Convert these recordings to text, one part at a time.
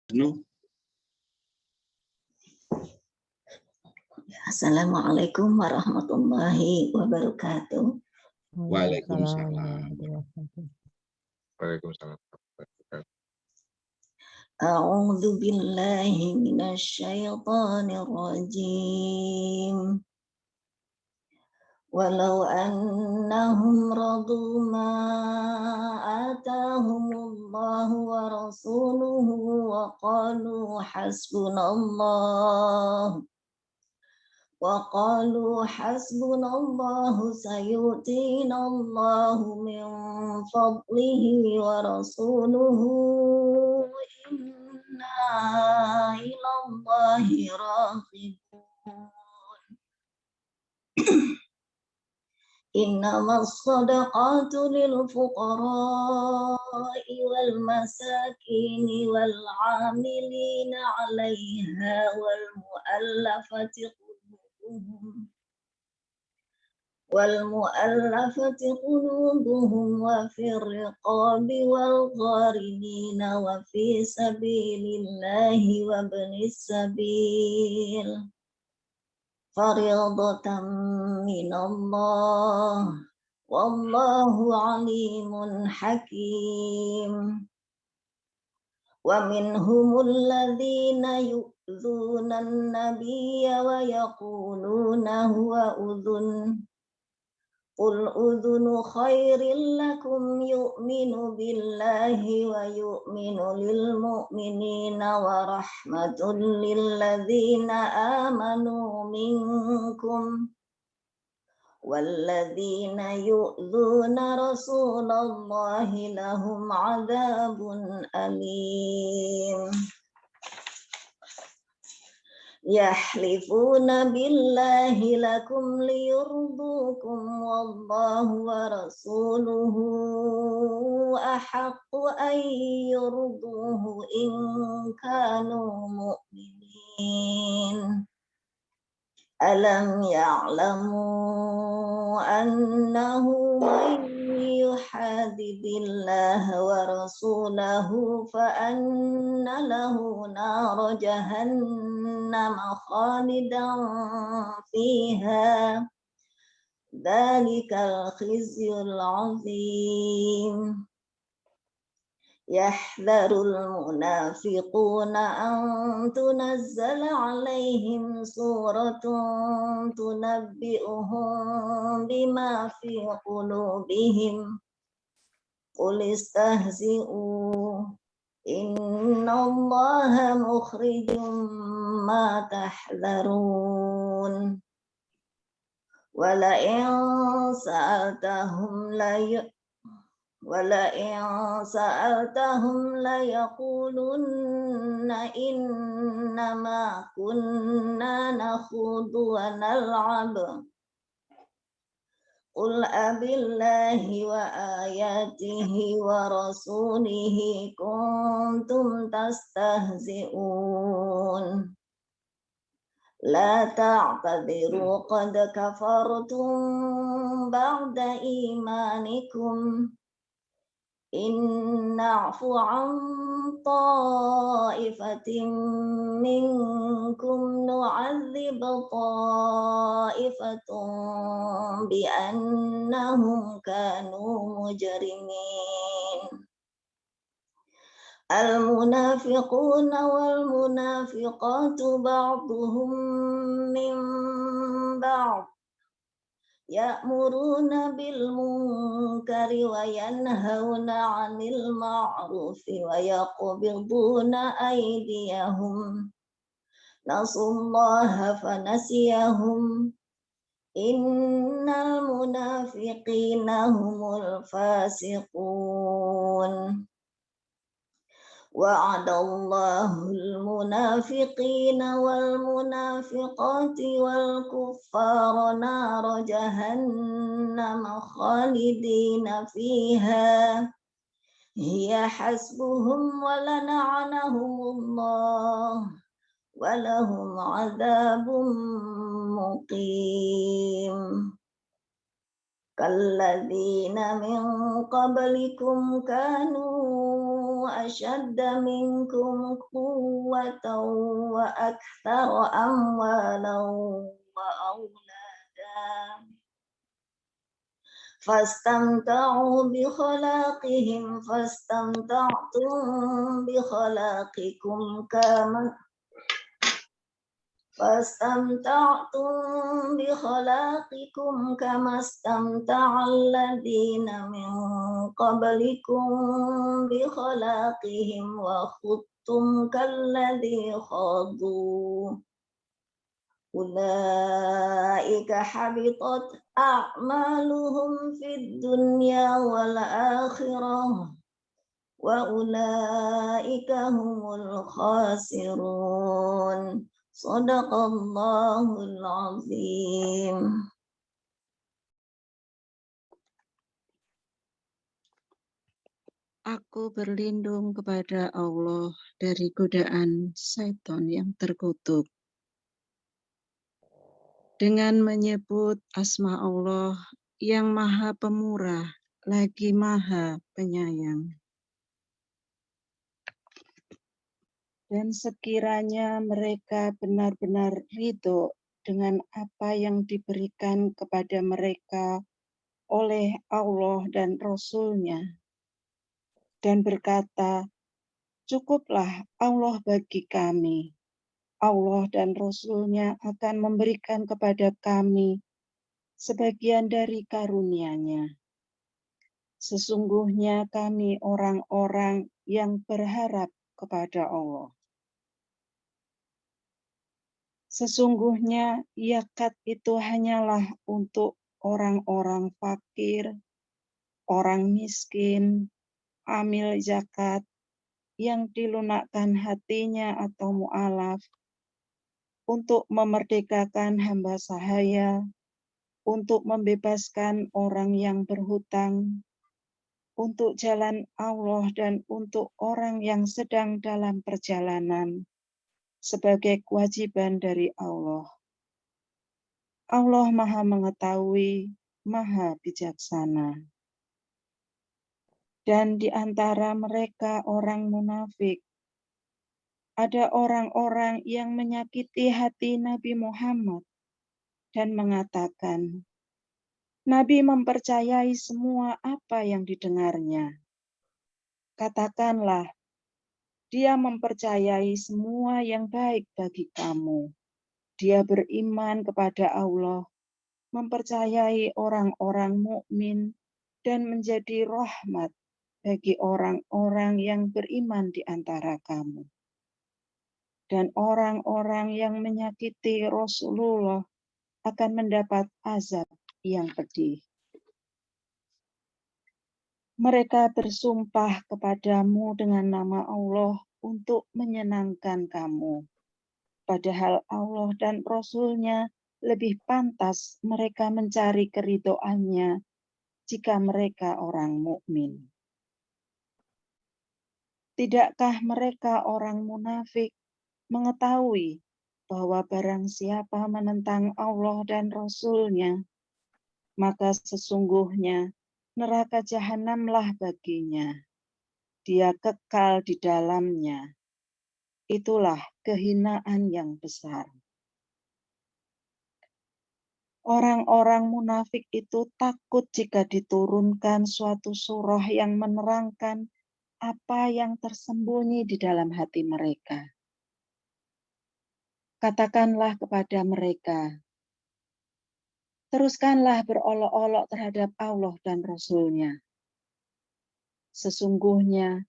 Penuh. Assalamualaikum warahmatullahi wabarakatuh. Waalaikumsalam. Waalaikumsalam. A'udzu billahi minasyaitonir rajim. Walau annahum radu ma atahumullahu wa rasuluhu wa qalu hasbunallah وقالوا حسبنا الله سيؤتينا الله من فضله ورسوله إنا إلى الله راغبون إنما الصدقات للفقراء والمساكين والعاملين عليها والمؤلفة قلوبهم وفي الرقاب والغارمين وفي سبيل الله وابن السبيل فريضة من الله والله عليم حكيم ومنهم الذين يؤذون النبي ويقولون هو أذن قل أذن خير لكم يؤمن بالله ويؤمن للمؤمنين ورحمة للذين آمنوا منكم والذين يؤذون رسول الله لهم عذاب أليم يحلفون بالله لكم ليرضوكم والله ورسوله أحق أن يرضوه إن كانوا مؤمنين ألم يعلموا أنه من يحادد الله ورسوله فأن له نار جهنم خالدا فيها ذلك الخزي العظيم يحذر المنافقون أن تنزل عليهم سورة تنبئهم بما في قلوبهم قل استهزئوا إن الله مخرج ما تحذرون ولئن سألتهم ليقولن إنما كنا نخوض ونلعب قل أبالله وآياته ورسوله كنتم تستهزئون لا تعتذروا قد كفرتم بعد إيمانكم إن نعف عن طائفة منكم نعذب طائفة بأنهم كانوا مجرمين المنافقون والمنافقات بعضهم من بعض يأمرون بالمنكر وينهون عن المعروف ويقبضون أيديهم نسوا الله فنسيهم إن المنافقين هم الفاسقون وعد الله المنافقين والمنافقات والكفار نار جهنم خالدين فيها هي حسبهم ولعنهم الله ولهم عذاب مقيم كالذين من قبلكم كانوا أشد منكم قوة وأكثر أموالا وأولادا فاستمتعوا بخلاقهم فاستمتعتم بخلاقكم كما استمتع الذين من قبلكم بخلاقهم وخضتم كالذي خاضوا أولئك حبطت أعمالهم في الدنيا والآخرة وأولئك هم الخاسرون. Sadaqallahul azim. Aku berlindung kepada Allah dari godaan setan yang terkutuk. Dengan menyebut asma Allah yang Maha Pemurah lagi Maha Penyayang. Dan sekiranya mereka benar-benar ridho dengan apa yang diberikan kepada mereka oleh Allah dan Rasul-Nya, dan berkata, cukuplah Allah bagi kami. Allah dan Rasul-Nya akan memberikan kepada kami sebagian dari karunia-Nya. Sesungguhnya kami orang-orang yang berharap kepada Allah. Sesungguhnya zakat itu hanyalah untuk orang-orang fakir, orang miskin, amil zakat yang dilunakkan hatinya atau mu'alaf, untuk memerdekakan hamba sahaya, untuk membebaskan orang yang berhutang, untuk jalan Allah dan untuk orang yang sedang dalam perjalanan, sebagai kewajiban dari Allah. Allah Maha Mengetahui, Maha Bijaksana. Dan di antara mereka orang munafik, ada orang-orang yang menyakiti hati Nabi Muhammad dan mengatakan, Nabi mempercayai semua apa yang didengarnya. Katakanlah, dia mempercayai semua yang baik bagi kamu. Dia beriman kepada Allah, mempercayai orang-orang mukmin, dan menjadi rahmat bagi orang-orang yang beriman di antara kamu. Dan orang-orang yang menyakiti Rasulullah akan mendapat azab yang pedih. Mereka bersumpah kepadamu dengan nama Allah untuk menyenangkan kamu. Padahal Allah dan Rasul-Nya lebih pantas mereka mencari keridhoannya jika mereka orang mukmin. Tidakkah mereka orang munafik mengetahui bahwa barang siapa menentang Allah dan Rasul-Nya, maka sesungguhnya neraka jahanamlah baginya. Dia kekal di dalamnya. Itulah kehinaan yang besar. Orang-orang munafik itu takut jika diturunkan suatu surah yang menerangkan apa yang tersembunyi di dalam hati mereka. Katakanlah kepada mereka, teruskanlah berolok-olok terhadap Allah dan Rasul-Nya. Sesungguhnya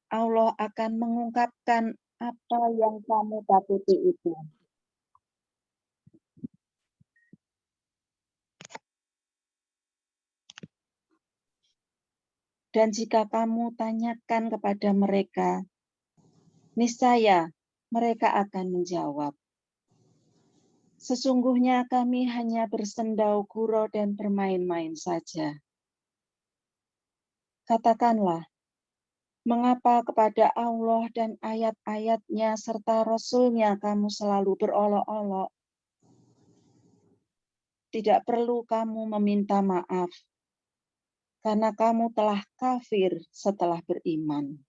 Allah akan mengungkapkan apa yang kamu takuti itu. Dan jika kamu tanyakan kepada mereka, niscaya mereka akan menjawab, sesungguhnya kami hanya bersendau gurau dan bermain-main saja. Katakanlah, mengapa kepada Allah dan ayat-ayat-Nya serta Rasul-Nya kamu selalu berolok-olok? Tidak perlu kamu meminta maaf, karena kamu telah kafir setelah beriman.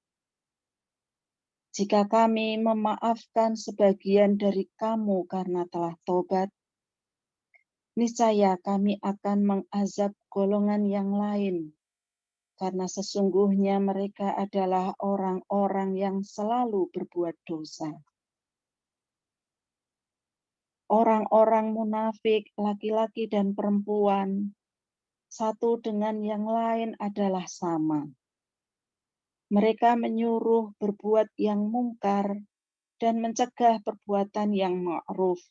Jika kami memaafkan sebagian dari kamu karena telah tobat, niscaya kami akan mengazab golongan yang lain, karena sesungguhnya mereka adalah orang-orang yang selalu berbuat dosa. Orang-orang munafik, laki-laki dan perempuan, satu dengan yang lain adalah sama. Mereka menyuruh berbuat yang mungkar dan mencegah perbuatan yang ma'ruf,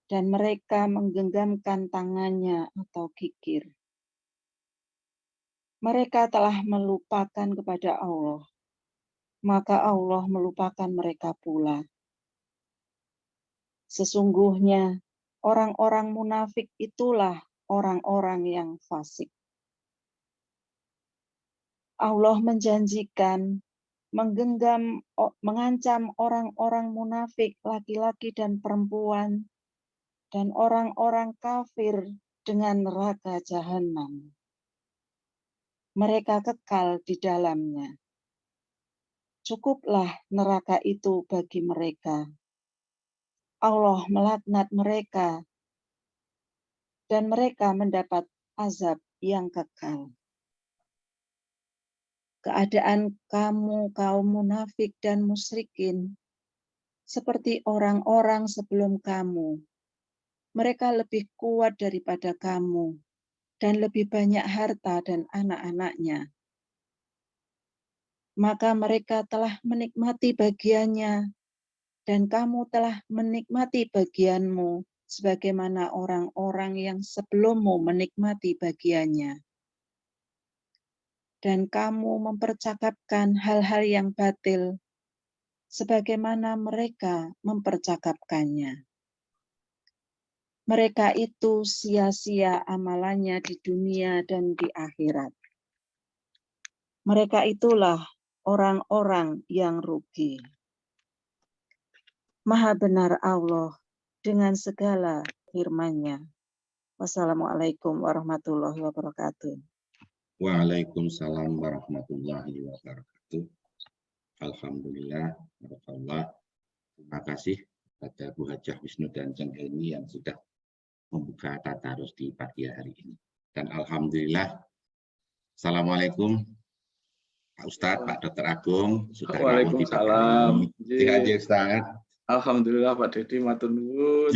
dan mereka menggenggamkan tangannya atau kikir. Mereka telah melupakan kepada Allah, maka Allah melupakan mereka pula. Sesungguhnya orang-orang munafik itulah orang-orang yang fasik. Allah menjanjikan mengancam orang-orang munafik laki-laki dan perempuan dan orang-orang kafir dengan neraka jahanam. Mereka kekal di dalamnya. Cukuplah neraka itu bagi mereka. Allah melaknat mereka dan mereka mendapat azab yang kekal. Keadaan kamu kaum munafik dan musyrikin seperti orang-orang sebelum kamu. Mereka lebih kuat daripada kamu dan lebih banyak harta dan anak-anaknya. Maka mereka telah menikmati bagiannya dan kamu telah menikmati bagianmu sebagaimana orang-orang yang sebelummu menikmati bagiannya. Dan kamu mempercakapkan hal-hal yang batil sebagaimana mereka mempercakapkannya. Mereka itu sia-sia amalannya di dunia dan di akhirat. Mereka itulah orang-orang yang rugi. Maha benar Allah dengan segala firman-Nya. Wassalamualaikum warahmatullahi wabarakatuh. Waalaikumsalam warahmatullahi wabarakatuh. Alhamdulillah, barakallah. Terima kasih pada Bu Hajah Wisnu dan Ceng Helmi yang sudah membuka tadarus di pagi hari ini. Dan alhamdulillah, assalamualaikum Pak Ustadz, Pak Dr. Agung, sudah rawuh di pagi hari ini. Haji Ustadz. Alhamdulillah Pak Dedi matur nuwun.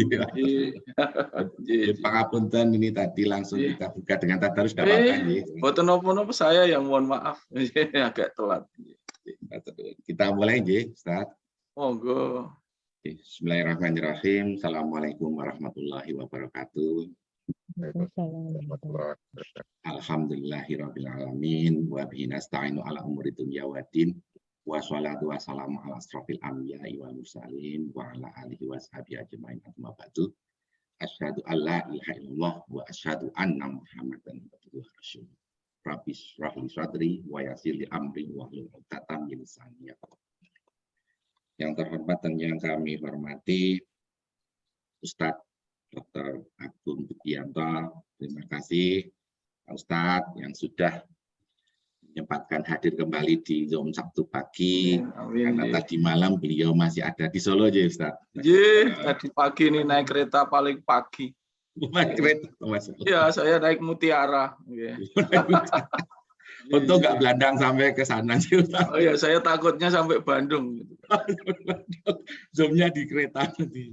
Pangapunten ini tadi langsung kita buka dengan tadarus tidak apa-apa. Boten napa-napa, saya yang mohon maaf agak telat. Kita mulai nggih, Ustaz. Monggo. Bismillahirrahmanirrahim. Assalamualaikum warahmatullahi wabarakatuh. Alhamdulillahirabbil alamin wa bihi nasta'inu ala umuri dunya waddin. Wassalatu wassalamu ala asrofil anbiya'i wal mursalin wa ala alihi wa sahbihi ajmain amma ba'du. Asyhadu an la ilaha illallah wa asyhadu anna Muhammadan abduhu wa rasuluh. Rabbi shrah li sadri wa yassir li amri wahlul 'uqdatam min lisani yafqahu. Yang terhormat dan yang kami hormati Ustadz Dr. Agung Budianto, terima kasih Pak Ustadz yang sudah menyempatkan hadir kembali di Zoom Sabtu pagi. Karena tadi malam beliau masih ada di Solo aja Ustaz. Tadi pagi ini naik kereta paling pagi. Naik kereta Mas. Ya, saya naik Mutiara. Untuk nggak Belandang sampai ke sana sih Ustaz. Oh ya, saya takutnya sampai Bandung. Zoomnya di kereta nanti.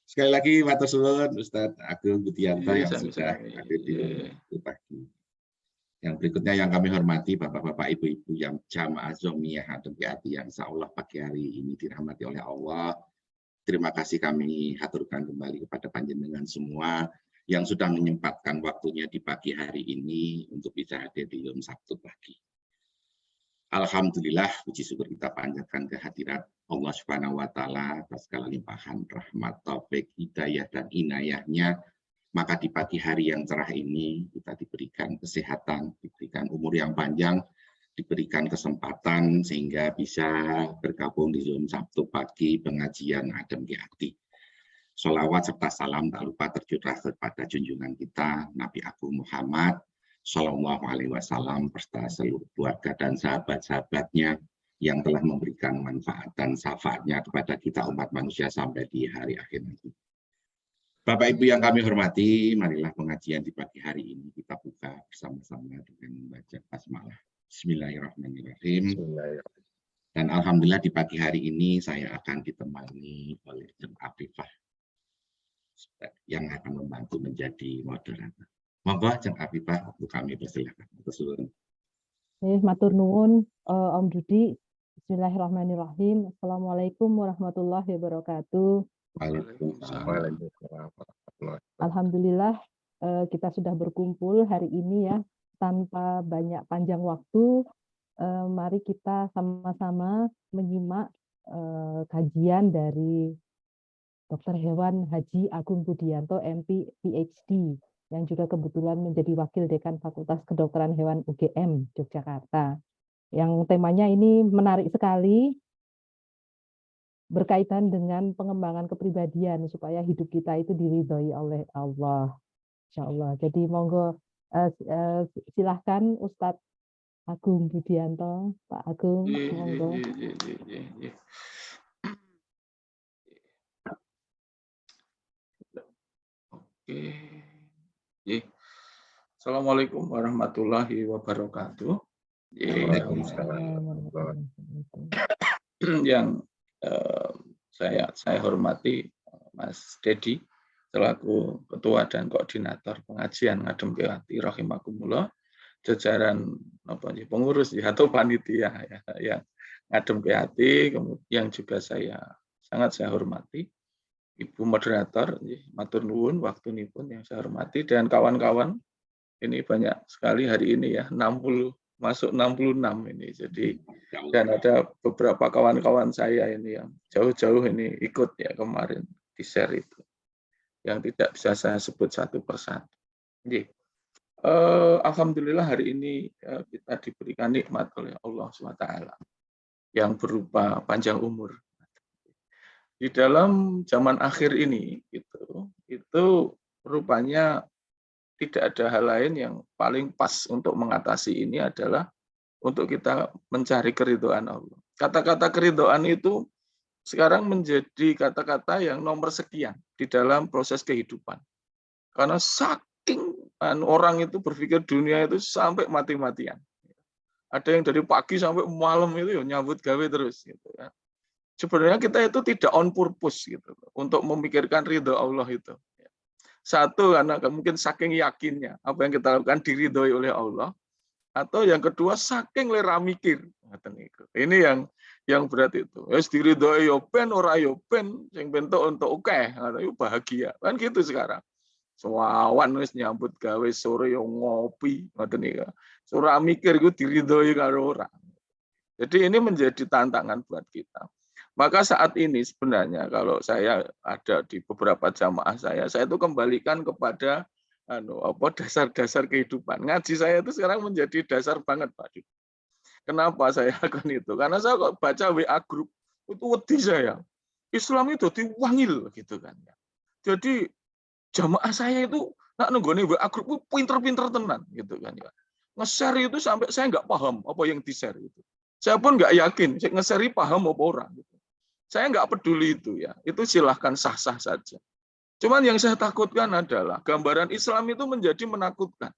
Sekali lagi matur suwun Ustadz Agung Budianto yang sudah hadir di Sabtu pagi. Yang berikutnya yang kami hormati Bapak-bapak, Ibu-ibu yang jamaah Zomiyah Adem Hati yang insya Allah pagi hari ini dirahmati oleh Allah. Terima kasih kami haturkan kembali kepada panjenengan semua yang sudah menyempatkan waktunya di pagi hari ini untuk bisa hadir di Zoom Sabtu pagi. Alhamdulillah, puji syukur kita panjatkan kehadirat Allah Subhanahu wa Ta'ala atas segala limpahan rahmat, taufik, hidayah dan inayahnya. Maka di pagi hari yang cerah ini kita diberikan kesehatan, diberikan umur yang panjang, diberikan kesempatan sehingga bisa bergabung di Zoom Sabtu pagi pengajian Adem Hati. Sholawat serta salam tak lupa tercurah kepada junjungan kita Nabi Agung Muhammad Sallallahu Alaihi Wasallam beserta seluruh keluarga dan sahabat-sahabatnya, yang telah memberikan manfaat dan syafaatnya kepada kita umat manusia sampai di hari akhir nanti. Bapak Ibu yang kami hormati, marilah pengajian di pagi hari ini kita buka bersama-sama dengan membaca basmalah. Bismillahirrahmanirrahim. Dan alhamdulillah di pagi hari ini saya akan ditemani oleh Ceng Afifah yang akan membantu menjadi moderator. Monggo Ceng Afifah, waktu kami persilakan. Matur nuwun Om Dudi. Bismillahirrahmanirrahim. Assalamualaikum warahmatullahi wabarakatuh. Alhamdulillah kita sudah berkumpul hari ini ya tanpa banyak panjang waktu. Mari kita sama-sama menyimak kajian dari Dr. Hewan Haji Agung Budianto, MP, PhD, yang juga kebetulan menjadi Wakil Dekan Fakultas Kedokteran Hewan UGM Yogyakarta. Yang temanya ini menarik sekali, berkaitan dengan pengembangan kepribadian supaya hidup kita itu diridhoi oleh Allah. Insya Allah. Jadi monggo silahkan Ustadz Agung Budianto, Pak Agung, monggo. Assalamualaikum warahmatullahi wabarakatuh. Yang saya hormati Mas Dedi selaku ketua dan koordinator pengajian Ngadem Ke Ati rahimakumullah, jajaran pengurus atau panitia ya, yang Ngadem Ke Ati, yang juga sangat saya hormati Ibu moderator, matur nuwun waktunipun yang saya hormati, dan kawan-kawan ini banyak sekali hari ini ya, 60 masuk 66 ini. Jadi dan ada beberapa kawan-kawan saya ini yang jauh-jauh ini ikut ya kemarin di share itu, yang tidak bisa saya sebut satu persatu. Jadi, alhamdulillah hari ini kita diberikan nikmat oleh Allah SWT yang berupa panjang umur. Di dalam zaman akhir ini itu rupanya tidak ada hal lain yang paling pas untuk mengatasi ini adalah untuk kita mencari keridhaan Allah. Kata-kata keridhaan itu sekarang menjadi kata-kata yang nomor sekian di dalam proses kehidupan. Karena saking orang itu berpikir dunia itu sampai mati-matian. Ada yang dari pagi sampai malam itu ya nyambut gawe terus gitu ya. Sebenarnya kita itu tidak on purpose gitu untuk memikirkan ridho Allah itu. Satu, karena mungkin saking yakinnya apa yang kita lakukan diridhoi oleh Allah, atau yang kedua saking lera mikir. Ini yang berat itu. Wis diridhoi yo ben ora yo ben sing bentuk untuk akeh, bahagia. Kan gitu sekarang. Soawan wis nyambut gawe sore yo ngopi, ngoten niku. Ora mikir iku diridhoi karo ora. Jadi ini menjadi tantangan buat kita. Maka saat ini sebenarnya kalau saya ada di beberapa jamaah saya itu kembalikan kepada dasar-dasar kehidupan. Ngaji saya itu sekarang menjadi dasar banget, Pak. Kenapa saya lakukan itu? Karena saya kok baca WA grup itu wedi saya. Islam itu diwangil gitu kan. Jadi jamaah saya itu nak nenggone WA grup itu pinter-pinter tenan gitu kan ya. Nge-share itu sampai saya nggak paham apa yang di-share itu. Saya pun nggak yakin nge-share paham apa orang gitu. Saya nggak peduli itu ya, itu silahkan sah-sah saja. Cuman yang saya takutkan adalah gambaran Islam itu menjadi menakutkan.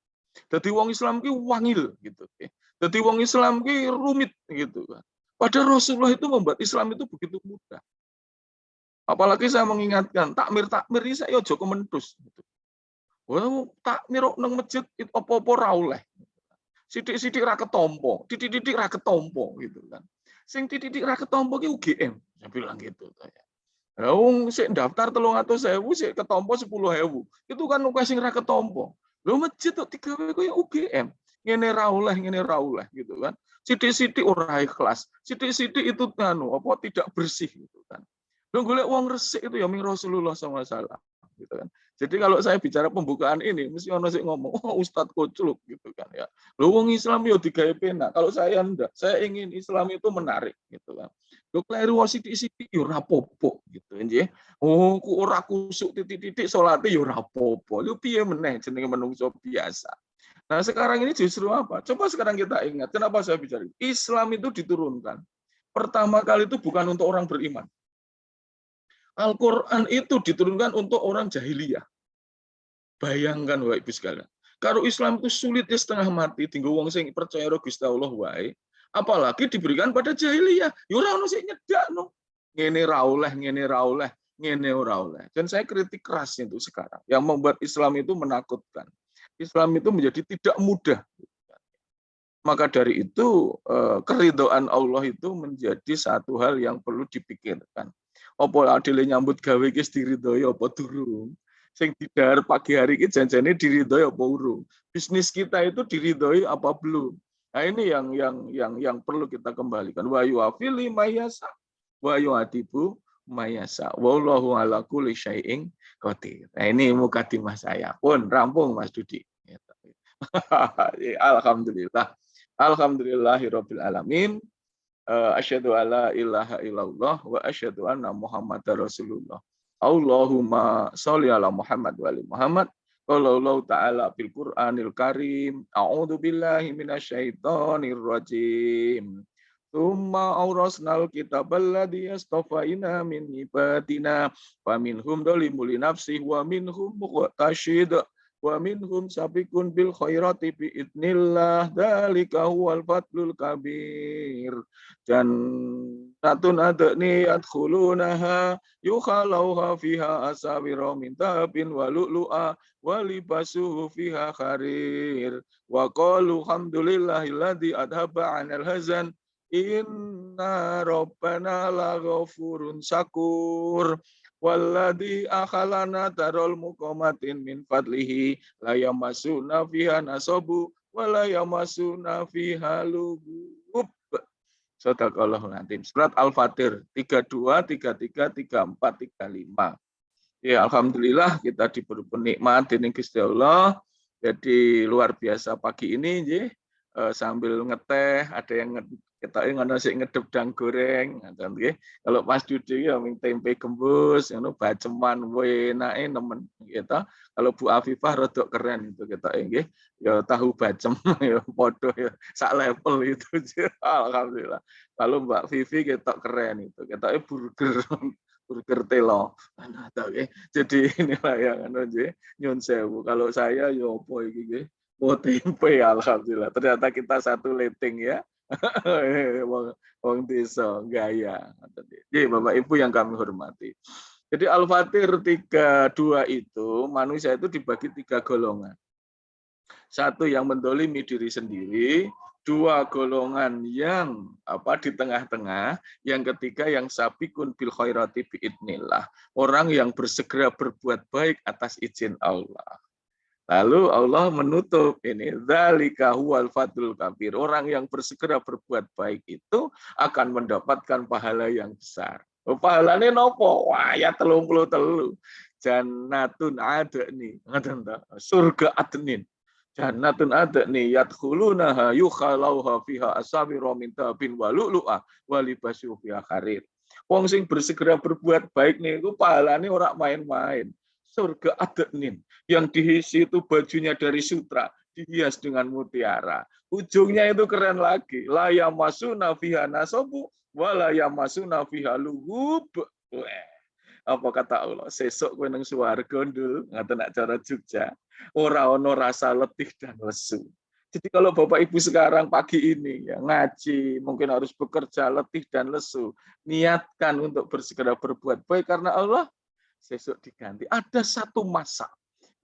Jadi wong Islam ki wangil gitu. Jadi wong Islam ki rumit gitu kan. Padahal Rasulullah itu membuat Islam itu begitu mudah. Apalagi saya mengingatkan takmir ini saya ojo kementus gitu. Wah, takmir nang masjid itu apa-apa ra oleh. Sidik-sidik ra ketompo, titik-titik ra ketompo gitu kan. Sing titik-titik ra ketompo ki UGM, saya bilang gitu saya. Ya wong sik daftar 300.000 sik ketompo 10.000. Itu kan akeh sing ra ketompo. Lho masjid kok digawe koyo UGM. Ngene ra oleh gitu kan. Sidik-sidik ora ikhlas. Sidik-sidik itu apa tidak bersih gitu kan. Lho golek wong resik itu ya ming Rasulullah SAW gitu kan. Jadi kalau saya bicara pembukaan ini mesti ono sing ngomong, "Oh, Ustadz Kocluk" gitu kan ya. Lho wong Islam yo digawe penak. Kalau saya enggak, saya ingin Islam itu menarik gitu kan. Lho kleru sithik-sithik yo ora apa-apa gitu nggih. Oh, ku ora kusuk titik-titik salate yo ora apa-apa. Lho piye meneh jenenge menungso biasa. Nah, sekarang ini justru apa? Coba sekarang kita ingat, kenapa saya bicara Islam itu diturunkan pertama kali itu bukan untuk orang beriman. Al-Quran itu diturunkan untuk orang jahiliyah. Bayangkan Bapak Ibu sekalian. Kalau Islam itu sulit setengah mati, tinggal wong sing percaya karo Gusti Allah wae, apalagi diberikan pada jahiliyah. Ya ora ono sing nyedakno. Ngene ra oleh, ngene ra oleh, ngene ora oleh. Dan saya kritik keras itu sekarang. Yang membuat Islam itu menakutkan. Islam itu menjadi tidak mudah. Maka dari itu keridhaan Allah itu menjadi satu hal yang perlu dipikirkan. Apa adile nyambut gawe iki diridhoi apa durung? Sing didahar pagi hari iki janjane diridhoi apa urung? Bisnis kita itu diridhoi apa belum? Nah, ini yang perlu kita kembalikan. Wa yu'afili mayasa wa yu'adibu mayasa. Wallahu ala kulli syai'in qadir. Nah, ini mukadimah saya. Pun rampung Mas Dudi. Alhamdulillah. Alhamdulillahirabbil alamin. Asyhadu alla ilaha illallah wa asyhadu anna Muhammadar Rasulullah. Allahumma sholli ala Muhammad wa ali Muhammad. Qala Allah ta'ala fil Qur'anil Karim, a'udzu billahi minasyaitonir rajim. Tsumma awrasnal kitabal ladzi yastafaina min ibadina faminhum dzalimun li nafsihi wa minhum muqtasid wa minhum sabiqun bil khairati bi idznillah dzalika huwal fadlul kabir. Jannatun adni yadkhulunaha yukhalauha fiha asawira min dhahabin wa lu'lu'a wa libasuhu fiha harir wa qalu alhamdulillahilladzi adhaba 'anil hazan inna rabbana laghafurun syakur. Walladzi akhalana darul muqamatin min fadlihi la yamasuna fiha nasabu wa la yamasuna fiha lugub. Shadaqallahul azim. Surat Al-Fatir 32, 33, 34, 35. Ya, alhamdulillah kita diberi nikmat dening Gusti Allah. Jadi luar biasa pagi ini nggih. Sambil ngeteh, ada yang kita ngono sik ngedep dang goreng, ngoten nggih. Kalau Mas Dudi ya ming tempe gembus, ngono baceman enake nemen gitu. Kalau Bu Afifah rodok keren itu kita nggih. Ya tahu bacem ya padha ya sak level itu. Alhamdulillah. Kalau Mbak Vivi kita keren itu. Kita burger telo. Jadi inilah yang nggih nyun sewu. Kalau saya ya opo iki nggih. Oh tempe, alhamdulillah. Ternyata kita satu letting ya. Wong desa gaya. Jadi Bapak Ibu yang kami hormati. Jadi Al-Fatir 32 itu manusia itu dibagi 3 golongan. Satu yang mendolimi diri sendiri, 2 golongan yang di tengah-tengah, yang ketiga yang sabikun bil khairati biidnillah. Orang yang bersegera berbuat baik atas izin Allah. Lalu Allah menutup ini, dzalika huwal fadlul kabir. Orang yang bersegera berbuat baik itu akan mendapatkan pahala yang besar. Pahalane nopo? Wah, ya 33. Jannatun adni, surga adnin. Jannatun adni yadkhulunaha yukhalauha fiha asawira min dhahabin wa lu'lu'a wa libasu fiha harir. Wong sing bersegera berbuat baik niku pahalane ora main-main. Surga adnin yang diisi itu bajunya dari sutra, dihias dengan mutiara. Ujungnya itu keren lagi. La yamasuna fiha nasabu wa la yamasuna fiha lughub. Apa kata Allah? Sesuk kowe nang swarga ndul, ngaten nek cara Jogja. Ora ono rasa letih dan lesu. Jadi kalau Bapak Ibu sekarang pagi ini ya ngaji, mungkin harus bekerja letih dan lesu, niatkan untuk bersegera berbuat baik karena Allah sesuk diganti. Ada satu masa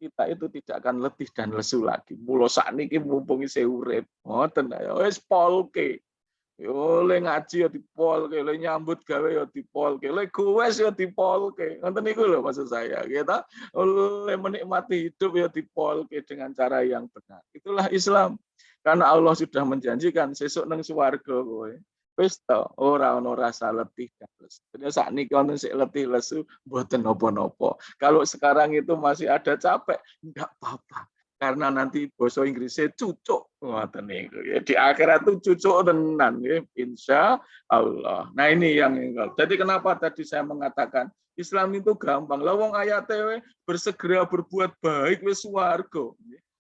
kita itu tidak akan letih dan lesu lagi. Mula sakniki mumpung isih urip, ngoten ya wis polke. Yo le ngaji ya dipolke, le nyambut gawe ya dipolke, le gowes ya dipolke. Ngoten niku lho maksud saya, gitu. Le menikmati hidup ya dipolke dengan cara yang benar. Itulah Islam. Karena Allah sudah menjanjikan sesuk nang swarga kowe. Wis to, ora ono rasa letih dan lesu. Jadi sakniki ono sik letih lesu mboten napa-napa. Kalau sekarang itu masih ada capek, enggak apa-apa. Karena nanti bahasa Inggrisnya cucuk. Ngoten niku. Ya di akhirat itu cucuk tenan ya, insya Allah. Nah ini yang jadi kenapa tadi saya mengatakan Islam itu gampang. Lah wong ayate bersegera berbuat baik wis swarga.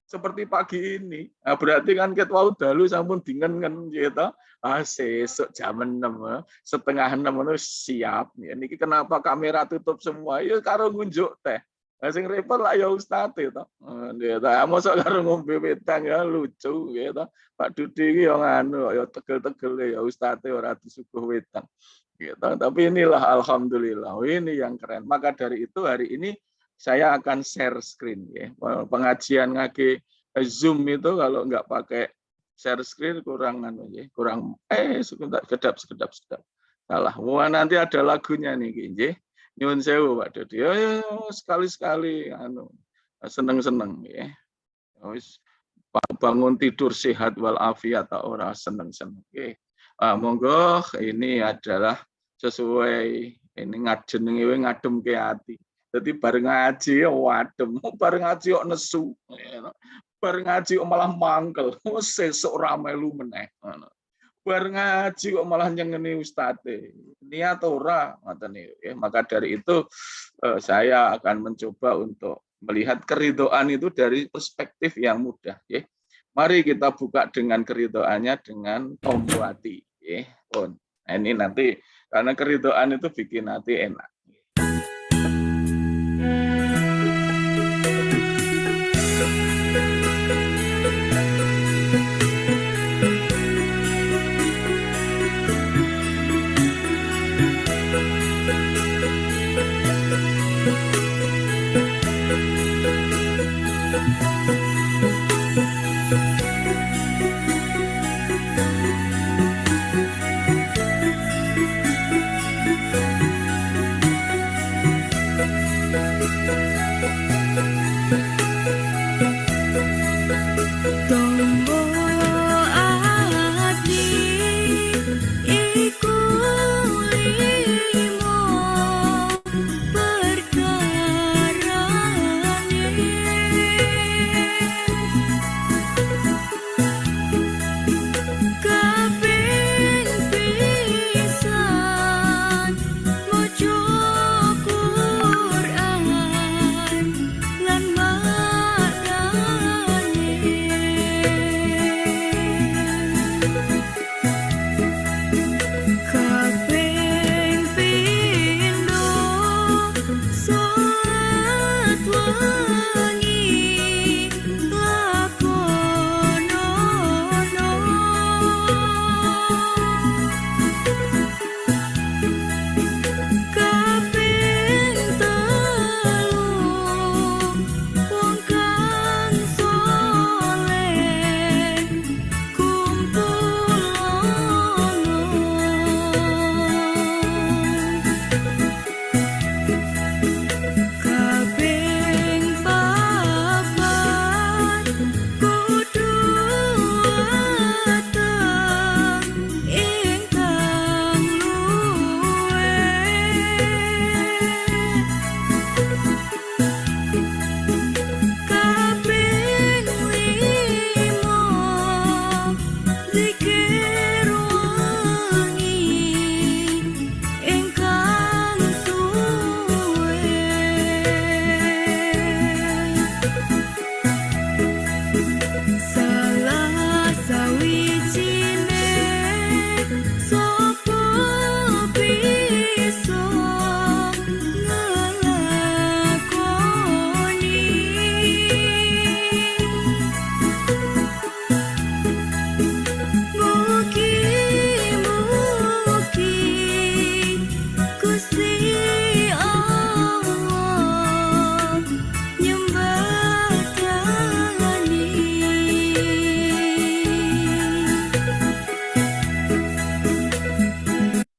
Seperti pagi ini. Nah, berarti kan ket wau dalu sampun dingen kan gitu. Sesuk jam 6, setengah 6 itu siap. Ya, niki kenapa kamera tutup semua? Ya karo ngunjuk teh. Nah, sing repot lah ya Ustadz itu. Gitu. Mosok karo ngombe wedang ya lucu gitu. Pak Dudi iki ya nganu ya tegel-tegel ya Ustadz ora disuguh wedang. Gitu. Tapi inilah alhamdulillah ini yang keren. Maka dari itu hari ini saya akan share screen ya. Pengajian ngage Zoom itu kalau nggak pakai share screen kurang kurang sebentar kedap. Salah. Wah nanti ada lagunya nih nggih. Nyuwun sewu Pak Dodi. Ya sekali-sekali seneng-seneng ya. Wis bangun tidur sehat walafiat tak ora seneng-seneng. Nggih. Monggo ini adalah sesuai ini ngadem ke hati. Jadi bareng ngaji wadem, bareng ngaji kok nesu. Bareng ngaji kok malah mangkel, sesuk ora melu meneh. Bareng ngaji kok malah nyengeni ustadz. Niat ora ngoten niku. Maka dari itu saya akan mencoba untuk melihat keridhaan itu dari perspektif yang mudah. Mari kita buka dengan keridhaannya dengan tombo hati. Nah, ini nanti karena keridhaan itu bikin hati enak.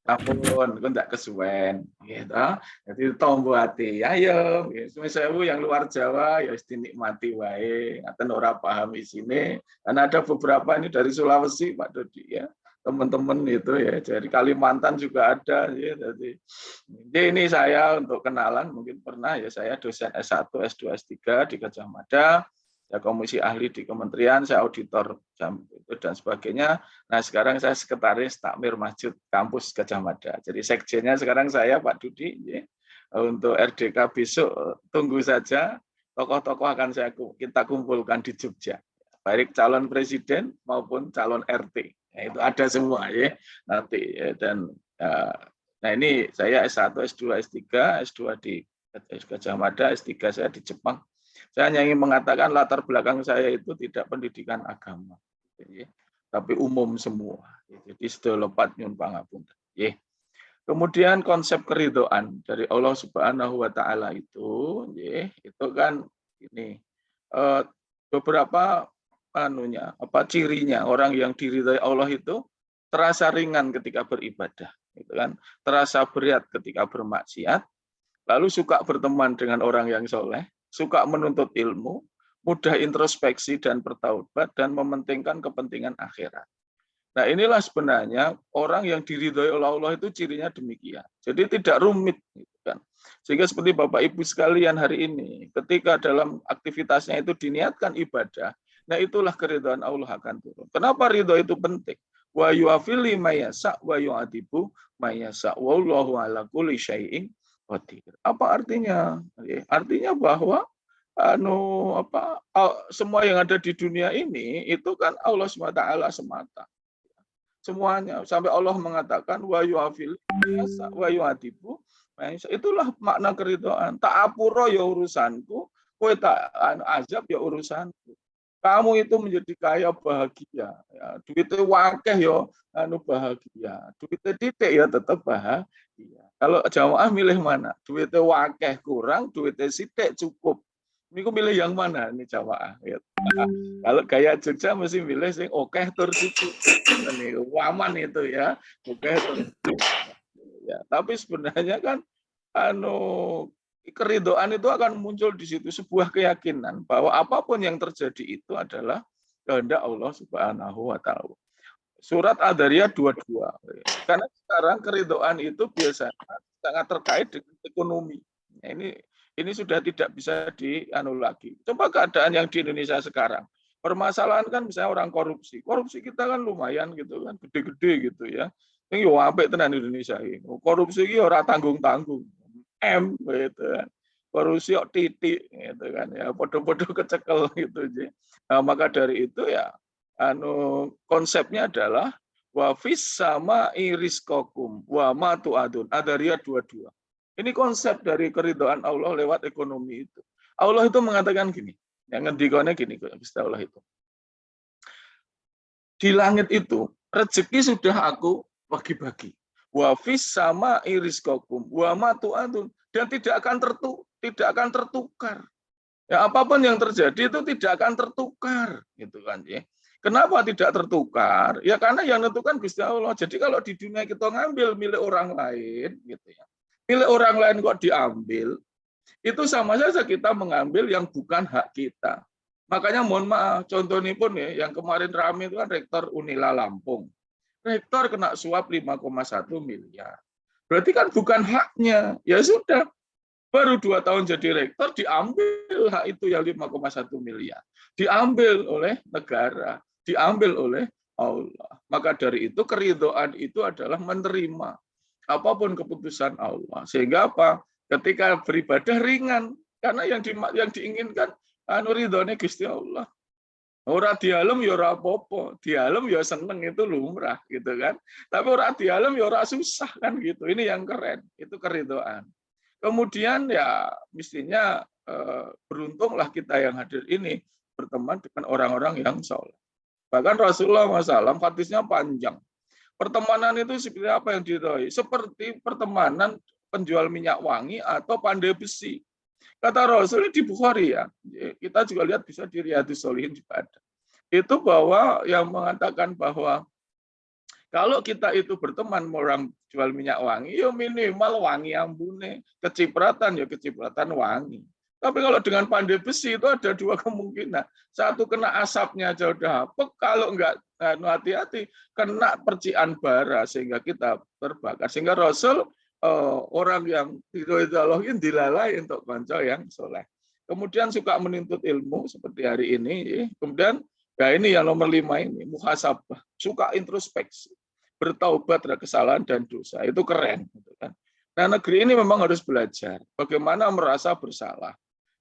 Ampun, kok ndak kesuwen, gitu. Jadi tombo hati, ayo, sewu yang luar Jawa ya dinikmati wae, ngaten ora paham isine. Karena ada beberapa ini dari Sulawesi, Pak Dodi ya, teman-teman itu ya, dari Kalimantan juga ada ya. Jadi ini saya untuk kenalan, mungkin pernah ya saya dosen S1, S2, S3 di Gajah Mada. Ya komisi ahli di kementerian, saya auditor itu dan sebagainya. Nah sekarang saya sekretaris takmir masjid kampus Gajah Mada. Jadi sekjennya sekarang saya Pak Dudi. Ya. Untuk RDK besok tunggu saja. Tokoh-tokoh akan kita kumpulkan di Jogja. Baik calon presiden maupun calon RT. Nah, itu ada semua ya nanti ya. Dan nah ini saya S1, S2, S3, S2 di Gajah Mada, S3 saya di Jepang. Saya hanya ingin mengatakan latar belakang saya itu tidak pendidikan agama, ya, tapi umum semua. Jadi sedolopat nyun pangapunten. Ya. Kemudian konsep keridhaan dari Allah Subhanahu wa taala itu, ya, itu kan ini beberapa cirinya orang yang diridhai Allah itu terasa ringan ketika beribadah, gitu kan? Terasa berat ketika bermaksiat, lalu suka berteman dengan orang yang soleh, suka menuntut ilmu, mudah introspeksi dan bertaubat dan mementingkan kepentingan akhirat. Nah, inilah sebenarnya orang yang diridhoi oleh Allah itu cirinya demikian. Jadi tidak rumit, gitu kan. Sehingga seperti Bapak Ibu sekalian hari ini, ketika dalam aktivitasnya itu diniatkan ibadah, nah itulah keridhaan Allah akan turun. Kenapa ridho itu penting? Wa yu'afili mayasa wa yu'adibu mayasa wallahu ala kulli syai'in qadir. Apa artinya? Artinya bahwa semua yang ada di dunia ini itu kan Allah SWT semata. Semuanya sampai Allah mengatakan wa yu'afil wa yu'adibu, itulah makna keridhaan. Tak apuro ya urusanku, kowe tak azab ya urusanku. Kamu itu menjadi kaya bahagia, ya. Duitnya wakeh ya bahagia, duitnya titik ya tetap bahagia. Kalau jamaah milih mana? Duitnya wakeh kurang, duitnya sidik cukup. Ini aku milih yang mana ini jamaah? Ya. Kalau gaya Jogja mesti milih sing okeh tur cukup. Ini waman itu ya, okeh tur cukup. Ya, tapi sebenarnya kan keridhaan itu akan muncul di situ, sebuah keyakinan bahwa apapun yang terjadi itu adalah kehendak Allah Subhanahu wa taala. Surat Ad-Dariyat 22. Karena sekarang keridhaan itu biasanya sangat terkait dengan ekonomi. Nah, ini sudah tidak bisa lagi. Coba keadaan yang di Indonesia sekarang. Permasalahan kan misalnya orang korupsi. Korupsi kita kan lumayan gitu kan, gede-gede gitu ya. Yang yo apik tenan Indonesia ini. Korupsi iki ora tanggung-tanggung. Gitu kan. Korupsi kok titik gitu kan ya, podo-podo kecekel gitu aja. Nah, maka dari itu ya konsepnya adalah wa fis sama iriskokum wa ma tu'adun. Ad-Dariyat 22. Ini konsep dari keridhaan Allah lewat ekonomi itu. Allah itu mengatakan gini, yang ngendikane gini Gusti Allah itu. Di langit itu rezeki sudah aku bagi-bagi. Wa fis sama iriskokum wa ma tu'adun, dan tidak akan tertukar. Ya, apapun yang terjadi itu tidak akan tertukar, gitu kan ya. Kenapa tidak tertukar? Ya karena yang menentukan Gusti Allah. Jadi kalau di dunia kita ngambil milik orang lain, gitu ya. Milik orang lain kok diambil, itu sama saja kita mengambil yang bukan hak kita. Makanya mohon maaf, contohnya pun ya, yang kemarin ramai itu kan Rektor Unila Lampung. Rektor kena suap 5,1 miliar. Berarti kan bukan haknya. Ya sudah, baru 2 tahun jadi rektor, diambil hak itu yang 5,1 miliar. Diambil oleh negara, diambil oleh Allah. Maka dari itu keridhaan itu adalah menerima apapun keputusan Allah. Sehingga apa? Ketika beribadah ringan, karena yang diinginkan ridhone Gusti Allah. Ora dialem ya ora apa-apa, dialem ya seneng, itu lumrah gitu kan. Tapi ora dialem ya ora susah kan gitu. Ini yang keren, itu keridhaan. Kemudian ya mestinya beruntunglah kita yang hadir ini berteman dengan orang-orang yang soleh. Bahkan Rasulullah SAW hadisnya panjang. Pertemanan itu seperti apa yang diridhoi? Seperti pertemanan penjual minyak wangi atau pandai besi. Kata Rasul di Bukhari ya, kita juga lihat bisa di Riyadhus Shalihin juga ada. Itu bahwa yang mengatakan bahwa kalau kita itu berteman orang jual minyak wangi, ya minimal wangi ambune, kecipratan ya kecipratan wangi. Tapi kalau dengan pandai besi itu ada 2 kemungkinan. Satu, kena asapnya aja udah hapek, kalau enggak hati-hati kena percikan bara sehingga kita terbakar. Sehingga Rasul orang yang diridhoi dilalai untuk kanca yang soleh. Kemudian suka menuntut ilmu seperti hari ini. Kemudian ya ini yang nomor 5 ini, muhasabah, suka introspeksi, bertaubat dari kesalahan dan dosa. Itu keren, gitu kan. Nah, negeri ini memang harus belajar bagaimana merasa bersalah.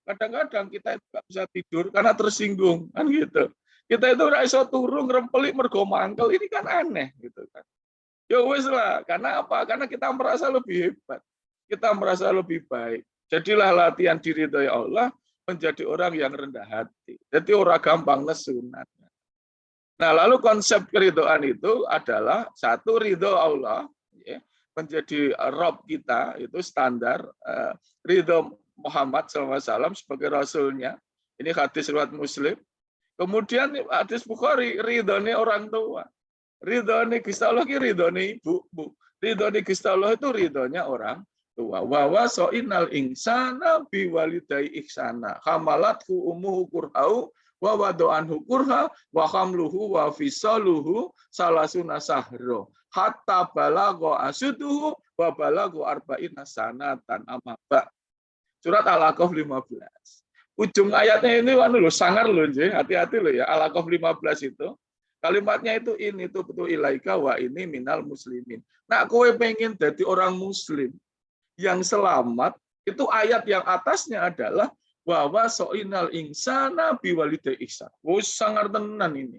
Kadang-kadang kita tidak bisa tidur karena tersinggung, kan gitu. Kita itu ora iso turu ngrempeli mergo mangkel, ini kan aneh gitu kan. Ya wis lah, karena apa? Karena kita merasa lebih hebat. Kita merasa lebih baik. Jadilah latihan diri dari Allah menjadi orang yang rendah hati. Jadi orang gampang nesunat. Nah, lalu konsep keridhaan itu adalah satu ridho Allah, ya, menjadi Rob kita itu standar ridho Muhammad SAW sebagai rasulnya. Ini hadis riwayat Muslim. Kemudian hadis Bukhari, ridhonya orang tua. Ridhonya Gusti Allah ki ridhonya ibu. Ridhonya Gusti Allah itu ridhonya orang tua. Wa wasoinal insana biwalidai ihsana. Hamalathu ummuhu kurhau wa wado'anhu kurha wa hamluhu wa fisaluhu salasuna sahro hatta balagho asuduhu wa balagho arba'ina sanatan amaba. Surat Al-Aqaf 15. Ujung ayatnya ini lho, sangar loh, hati-hati loh ya. Al-Aqaf 15 itu kalimatnya itu ini tuh betul ilaika wa ini minal muslimin. Nah, kowe pengen jadi orang muslim yang selamat, itu ayat yang atasnya adalah wa soinal insana biwalidai ihsan. Wis sangar tenan ini.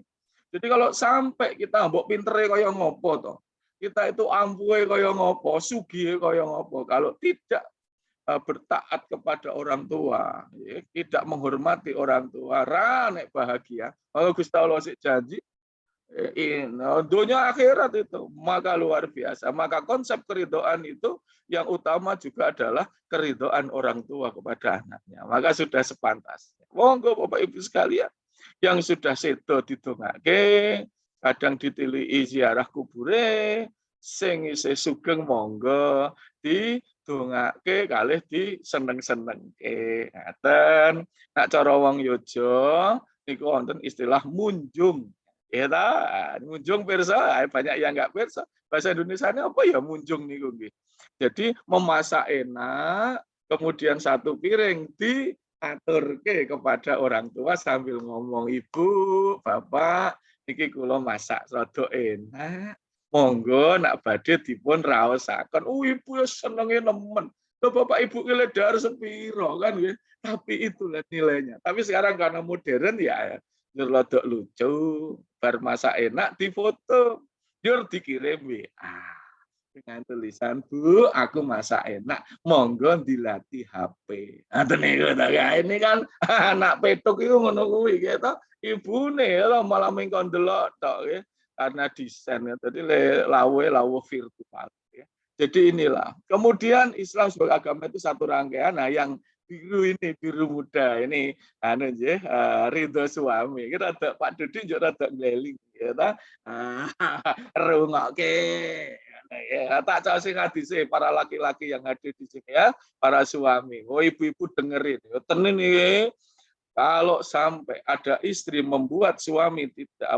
Jadi kalau sampai kita mbok pintere kaya ngopo to, kita itu ampuhe kaya ngopo, sugihe kaya ngopo, kalau tidak bertaat kepada orang tua, ya, tidak menghormati orang tua, nek bahagia. Kalau Gusti Allah sik janji dunia akhirat itu, maka luar biasa. Maka konsep keridhaan itu yang utama juga adalah keridhaan orang tua kepada anaknya. Maka sudah sepantasnya. Monggo Bapak Ibu sekalian, yang sudah sedo didongake, kadang ditilihi ziarah kubure, sing isih sugeng monggo didongake kalih diseneng-senengke. Ngaten. Nek cara wong Yojo niku wonten istilah munjung. Ya munjung pirsa, banyak yang nggak pirsa. Bahasa Indonesianya apa ya munjung niku nggih. Jadi memasak enak, kemudian satu piring diaturke kepada orang tua sambil ngomong, Ibu, Bapak, niki kula masak rada enak. Monggo nak badhe dipun raosaken. Ibu ya senenge nemen. Loh, Bapak Ibu ngeledar sepiro kan nggih. Tapi itulah nilainya. Tapi sekarang karena modern ya rada lucu, bar masak enak difoto, jur dikirim WA dengan tulisan, Bu, aku masak enak, monggo dilatih HP. Ini kan anak petuk itu ngono kuwi gitu. Ibune lho malah mengkon delok tok ya, karena desain ya. Jadi lawe virtual ya. Jadi inilah. Kemudian Islam sebagai agama itu satu rangkaian. Nah, yang biru ini, biru muda ini ridho suami. Kita ada Pak Dudi juga rada ngleling ya. Rungokke. Ya, tak cocok sing hadise para laki-laki yang hadir di sini ya, para suami. Oh, ibu-ibu dengerin. Tenan iki. Kalau sampai ada istri membuat suami tidak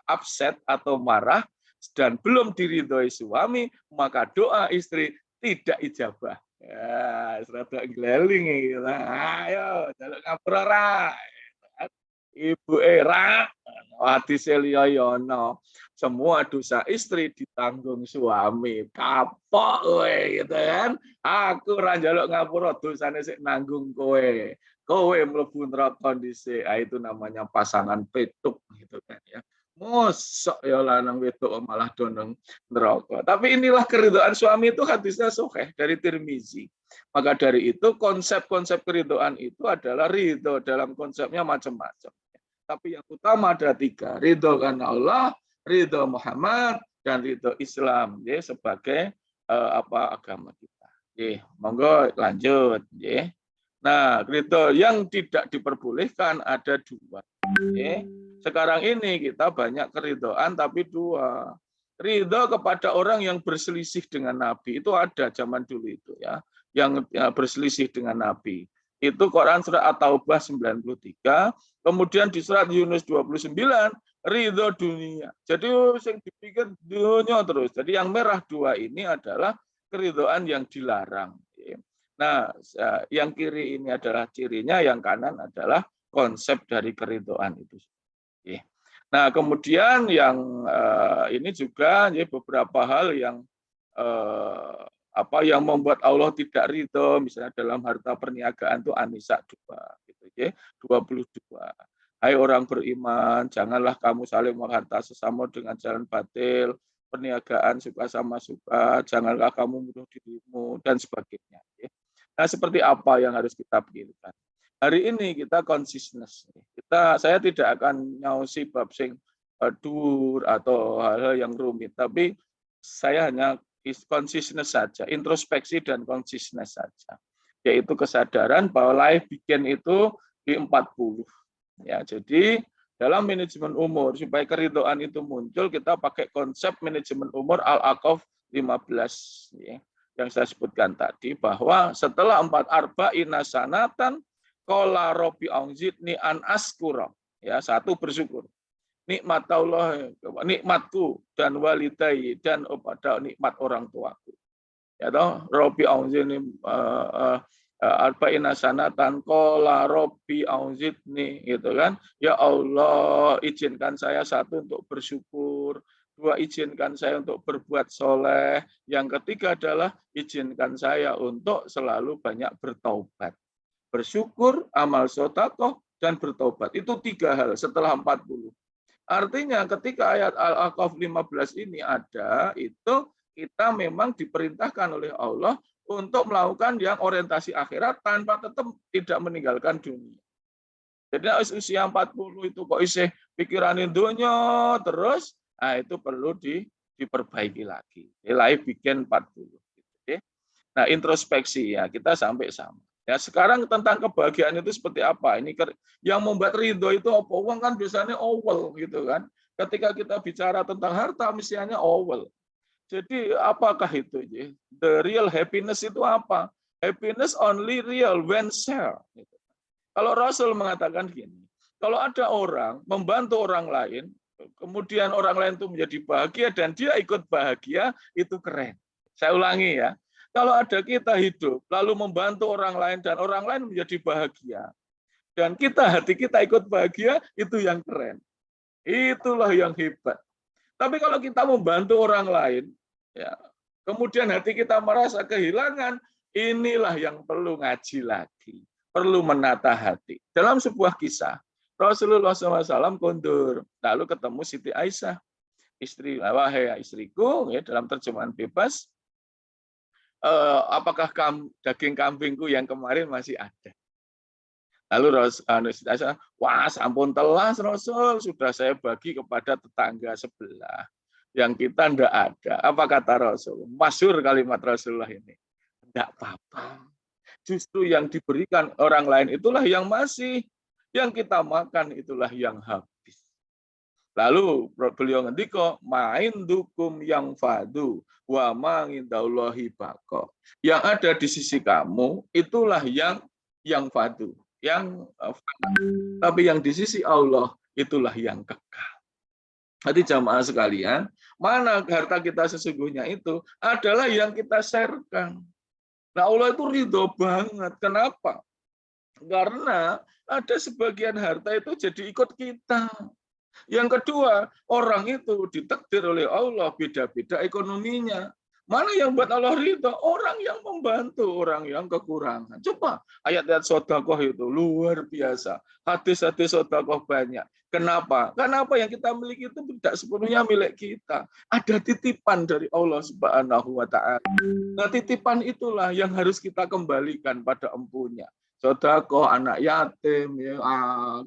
upset atau marah dan belum diridhoi suami, maka doa istri tidak ijabah. Ya, serata gleling iki. Ayo, jaluk ngapura. Ibu era hadis liyono. Semua dosa istri ditanggung suami. Kapok kowe gitu kan. Aku ora njaluk ngapura, dosane sik nanggung kowe. Kowe mlebu neraka dhisik. Itu namanya pasangan petuk gitu kan ya. Mosok ya lanang wedok malah doneng neraka. Tapi inilah keridhaan suami itu hadisnya sahih dari Tirmizi. Maka dari itu konsep-konsep keridhaan itu adalah ridho dalam konsepnya macam-macam. Tapi yang utama ada 3, ridho karena Allah, ridho Muhammad, dan ridho Islam ya, sebagai agama kita. Monggo lanjut ya. Nah, ridho yang tidak diperbolehkan ada 2. Sekarang ini kita banyak keridhaan tapi 2. Ridho kepada orang yang berselisih dengan Nabi itu ada zaman dulu itu ya, yang berselisih dengan Nabi. Itu Quran surat At-Taubah 93, kemudian di surat Yunus 29 ridho dunia. Jadi yang dipikir dunia terus. Jadi yang merah 2 ini adalah keridhaan yang dilarang. Nah, yang kiri ini adalah cirinya, yang kanan adalah konsep dari keridhaan itu. Nah, kemudian yang ini juga beberapa hal yang yang membuat Allah tidak ridho, misalnya dalam harta perniagaan itu An-Nisa 2, gitu ya, 22. Hai orang beriman, janganlah kamu saling mengharta sesama dengan jalan batil, perniagaan suka sama suka, janganlah kamu bunuh dirimu, dan sebagainya. Nah, seperti apa yang harus kita pikirkan? Hari ini kita konsistensi. Saya tidak akan nyausi bab sing dur atau hal-hal yang rumit, tapi saya hanya konsisten saja, introspeksi dan konsisten saja, yaitu kesadaran bahwa life begin itu di 40. Ya, jadi dalam manajemen umur supaya keridhaan itu muncul, kita pakai konsep manajemen umur Al-Aqaf 15 ya, yang saya sebutkan tadi, bahwa setelah 4 arba'ina sanatan qala rabbi auzidni an askura, ya, 1 bersyukur. Nikmat Allah, nikmatku dan walidai dan pada nikmat orang tuaku. Ya toh, Rabbi auzidni arba'ina sanatan qala Rabbi auzidni, gitu kan. Ya Allah, izinkan saya 1 untuk bersyukur, 2 izinkan saya untuk berbuat soleh, yang ketiga adalah izinkan saya untuk selalu banyak bertaubat. Bersyukur, amal sedekah, dan bertobat. Itu 3 hal setelah 40. Artinya ketika ayat Al-Aqaf 15 ini ada, itu kita memang diperintahkan oleh Allah untuk melakukan yang orientasi akhirat tanpa tetap tidak meninggalkan dunia. Jadi usia 40 itu kok isih pikiranin dunia terus, nah itu perlu diperbaiki lagi. Nilai bikin 40. Nah, introspeksi ya, kita sampai sama. Ya, sekarang tentang kebahagiaan itu seperti apa? Ini yang membuat ridho itu apa? Uang kan biasanya awal gitu kan. Ketika kita bicara tentang harta, misalnya awal. Jadi apakah itu? The real happiness itu apa? Happiness only real when share. Kalau Rasul mengatakan gini, kalau ada orang membantu orang lain, kemudian orang lain itu menjadi bahagia dan dia ikut bahagia, itu keren. Saya ulangi ya. Kalau ada kita hidup, lalu membantu orang lain dan orang lain menjadi bahagia, dan hati kita ikut bahagia, itu yang keren. Itulah yang hebat. Tapi kalau kita membantu orang lain, ya, kemudian hati kita merasa kehilangan, inilah yang perlu ngaji lagi. Perlu menata hati. Dalam sebuah kisah, Rasulullah SAW kondur, lalu ketemu Siti Aisyah. Istri, wahai istriku, ya, dalam terjemahan bebas, apakah daging kambingku yang kemarin masih ada? Lalu Rasul, wah sampun telas Rasul, sudah saya bagi kepada tetangga sebelah. Yang kita ndak ada. Apa kata Rasul? Masyhur kalimat Rasulullah ini. Ndak apa-apa. Justru yang diberikan orang lain itulah yang masih. Yang kita makan itulah yang habis. Lalu beliau ngendika, main dukum yang fadu wa ma'indallahi baqa. Yang ada di sisi kamu itulah yang fadu, yang fadu. Tapi yang di sisi Allah itulah yang kekal. Jadi jamaah sekalian, mana harta kita sesungguhnya itu adalah yang kita sharekan. Nah, Allah itu ridho banget. Kenapa? Karena ada sebagian harta itu jadi ikut kita. Yang kedua, orang itu ditakdir oleh Allah beda-beda ekonominya. Mana yang buat Allah ridho? Orang yang membantu, orang yang kekurangan. Coba ayat-ayat sedekah itu luar biasa. Hadis-hadis sedekah banyak. Kenapa? Karena apa yang kita miliki itu tidak sepenuhnya milik kita. Ada titipan dari Allah Subhanahu wa Ta'ala. Nah, titipan itulah yang harus kita kembalikan pada empunya. Sedekah, anak yatim, ya,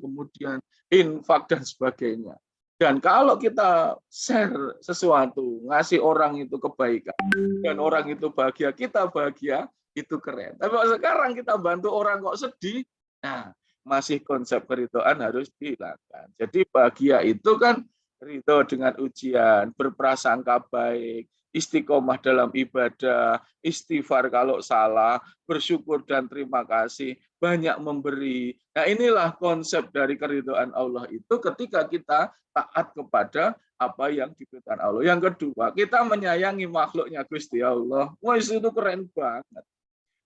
kemudian infak dan sebagainya. Dan kalau kita share sesuatu, ngasih orang itu kebaikan, dan orang itu bahagia, kita bahagia, itu keren. Tapi sekarang kita bantu orang kok sedih, nah masih konsep keridhaan harus dihilangkan. Jadi bahagia itu kan ridho dengan ujian, berprasangka baik, istiqomah dalam ibadah, istighfar kalau salah, bersyukur dan terima kasih, banyak memberi. Nah, inilah konsep dari keridhaan Allah itu ketika kita taat kepada apa yang diberikan Allah. Yang kedua, kita menyayangi makhluknya Gusti Allah. Wah, itu keren banget.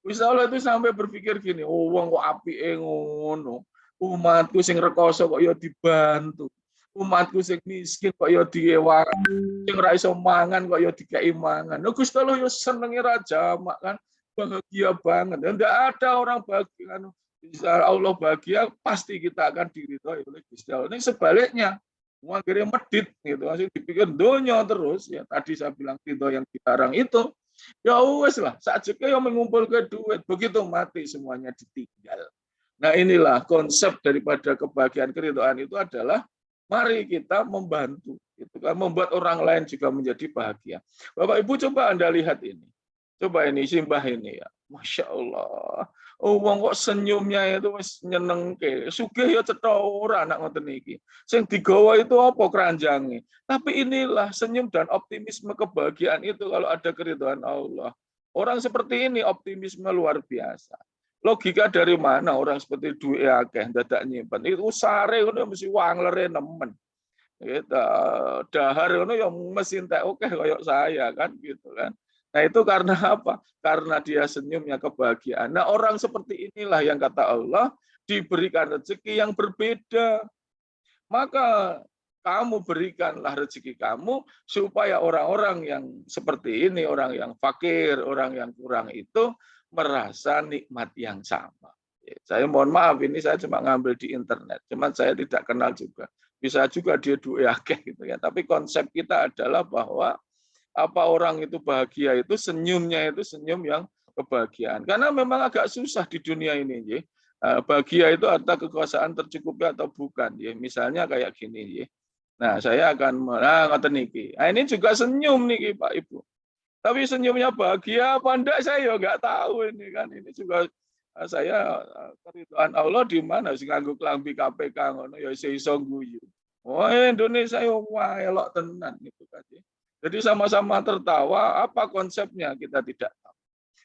Gusti Allah itu sampai berpikir gini, oh wong kok apike ngono. Umatku sing rekoso kok ya dibantu. Umatku sing miskin kok ya diewani, sing ora iso mangan kok ya dikei mangan. Nah, Gusti Allah ya senenge ra jamak kan, bahagia banget. Enggak ada orang bahagia Bisa Allah bahagia, pasti kita akan diridhoi oleh Gusti Allah. Ini sebaliknya, akhirnya medit gitu, masih dipikir donya terus. Ya tadi saya bilang ridho yang dilarang itu, ya wes lah, saat juga yang mengumpulkan duit, begitu mati semuanya ditinggal. Nah inilah konsep daripada kebahagiaan keridhaan itu adalah mari kita membantu, gitu kan, membuat orang lain juga menjadi bahagia. Bapak Ibu coba Anda lihat ini, coba ini simbah ini ya, Masya Allah. Oh, wong kok senyumnya itu wis nyenengke. Sugih ya cetha ora anak ngoten iki. Sing digawa itu apa keranjange. Tapi inilah senyum dan optimisme kebahagiaan itu kalau ada keridhaan Allah. Orang seperti ini optimisme luar biasa. Logika dari mana orang seperti duwe akeh dadak nyimpen. Itu sare ngono mesti wanglere nemen. Gitu. Dahar ngono ya mesti entek oke koyo saya kan gitu kan. Nah itu karena apa? Karena dia senyumnya kebahagiaan. Nah orang seperti inilah yang kata Allah diberikan rezeki yang berbeda. Maka kamu berikanlah rezeki kamu supaya orang-orang yang seperti ini, orang yang fakir, orang yang kurang itu merasa nikmat yang sama. Saya mohon maaf ini saya cuma ngambil di internet, cuman saya tidak kenal juga. Bisa juga dia duwe akeh gitu ya. Tapi konsep kita adalah bahwa apa orang itu bahagia itu senyumnya itu senyum yang kebahagiaan. Karena memang agak susah di dunia ini, ya. Bahagia itu harta kekuasaan tercukupi atau bukan, ya. Misalnya kayak gini, ya. Nah, saya akan ngoten niki. Nah, ini juga senyum niki Pak Ibu. Tapi senyumnya bahagia apa enggak saya nggak tahu ini kan. Ini juga saya keridhaan Allah di mana sing nganggo klambi KPK ngono ya iso guyu. Oh, Indonesia yo wah elok tenan gitu kan. Jadi sama-sama tertawa, apa konsepnya kita tidak tahu.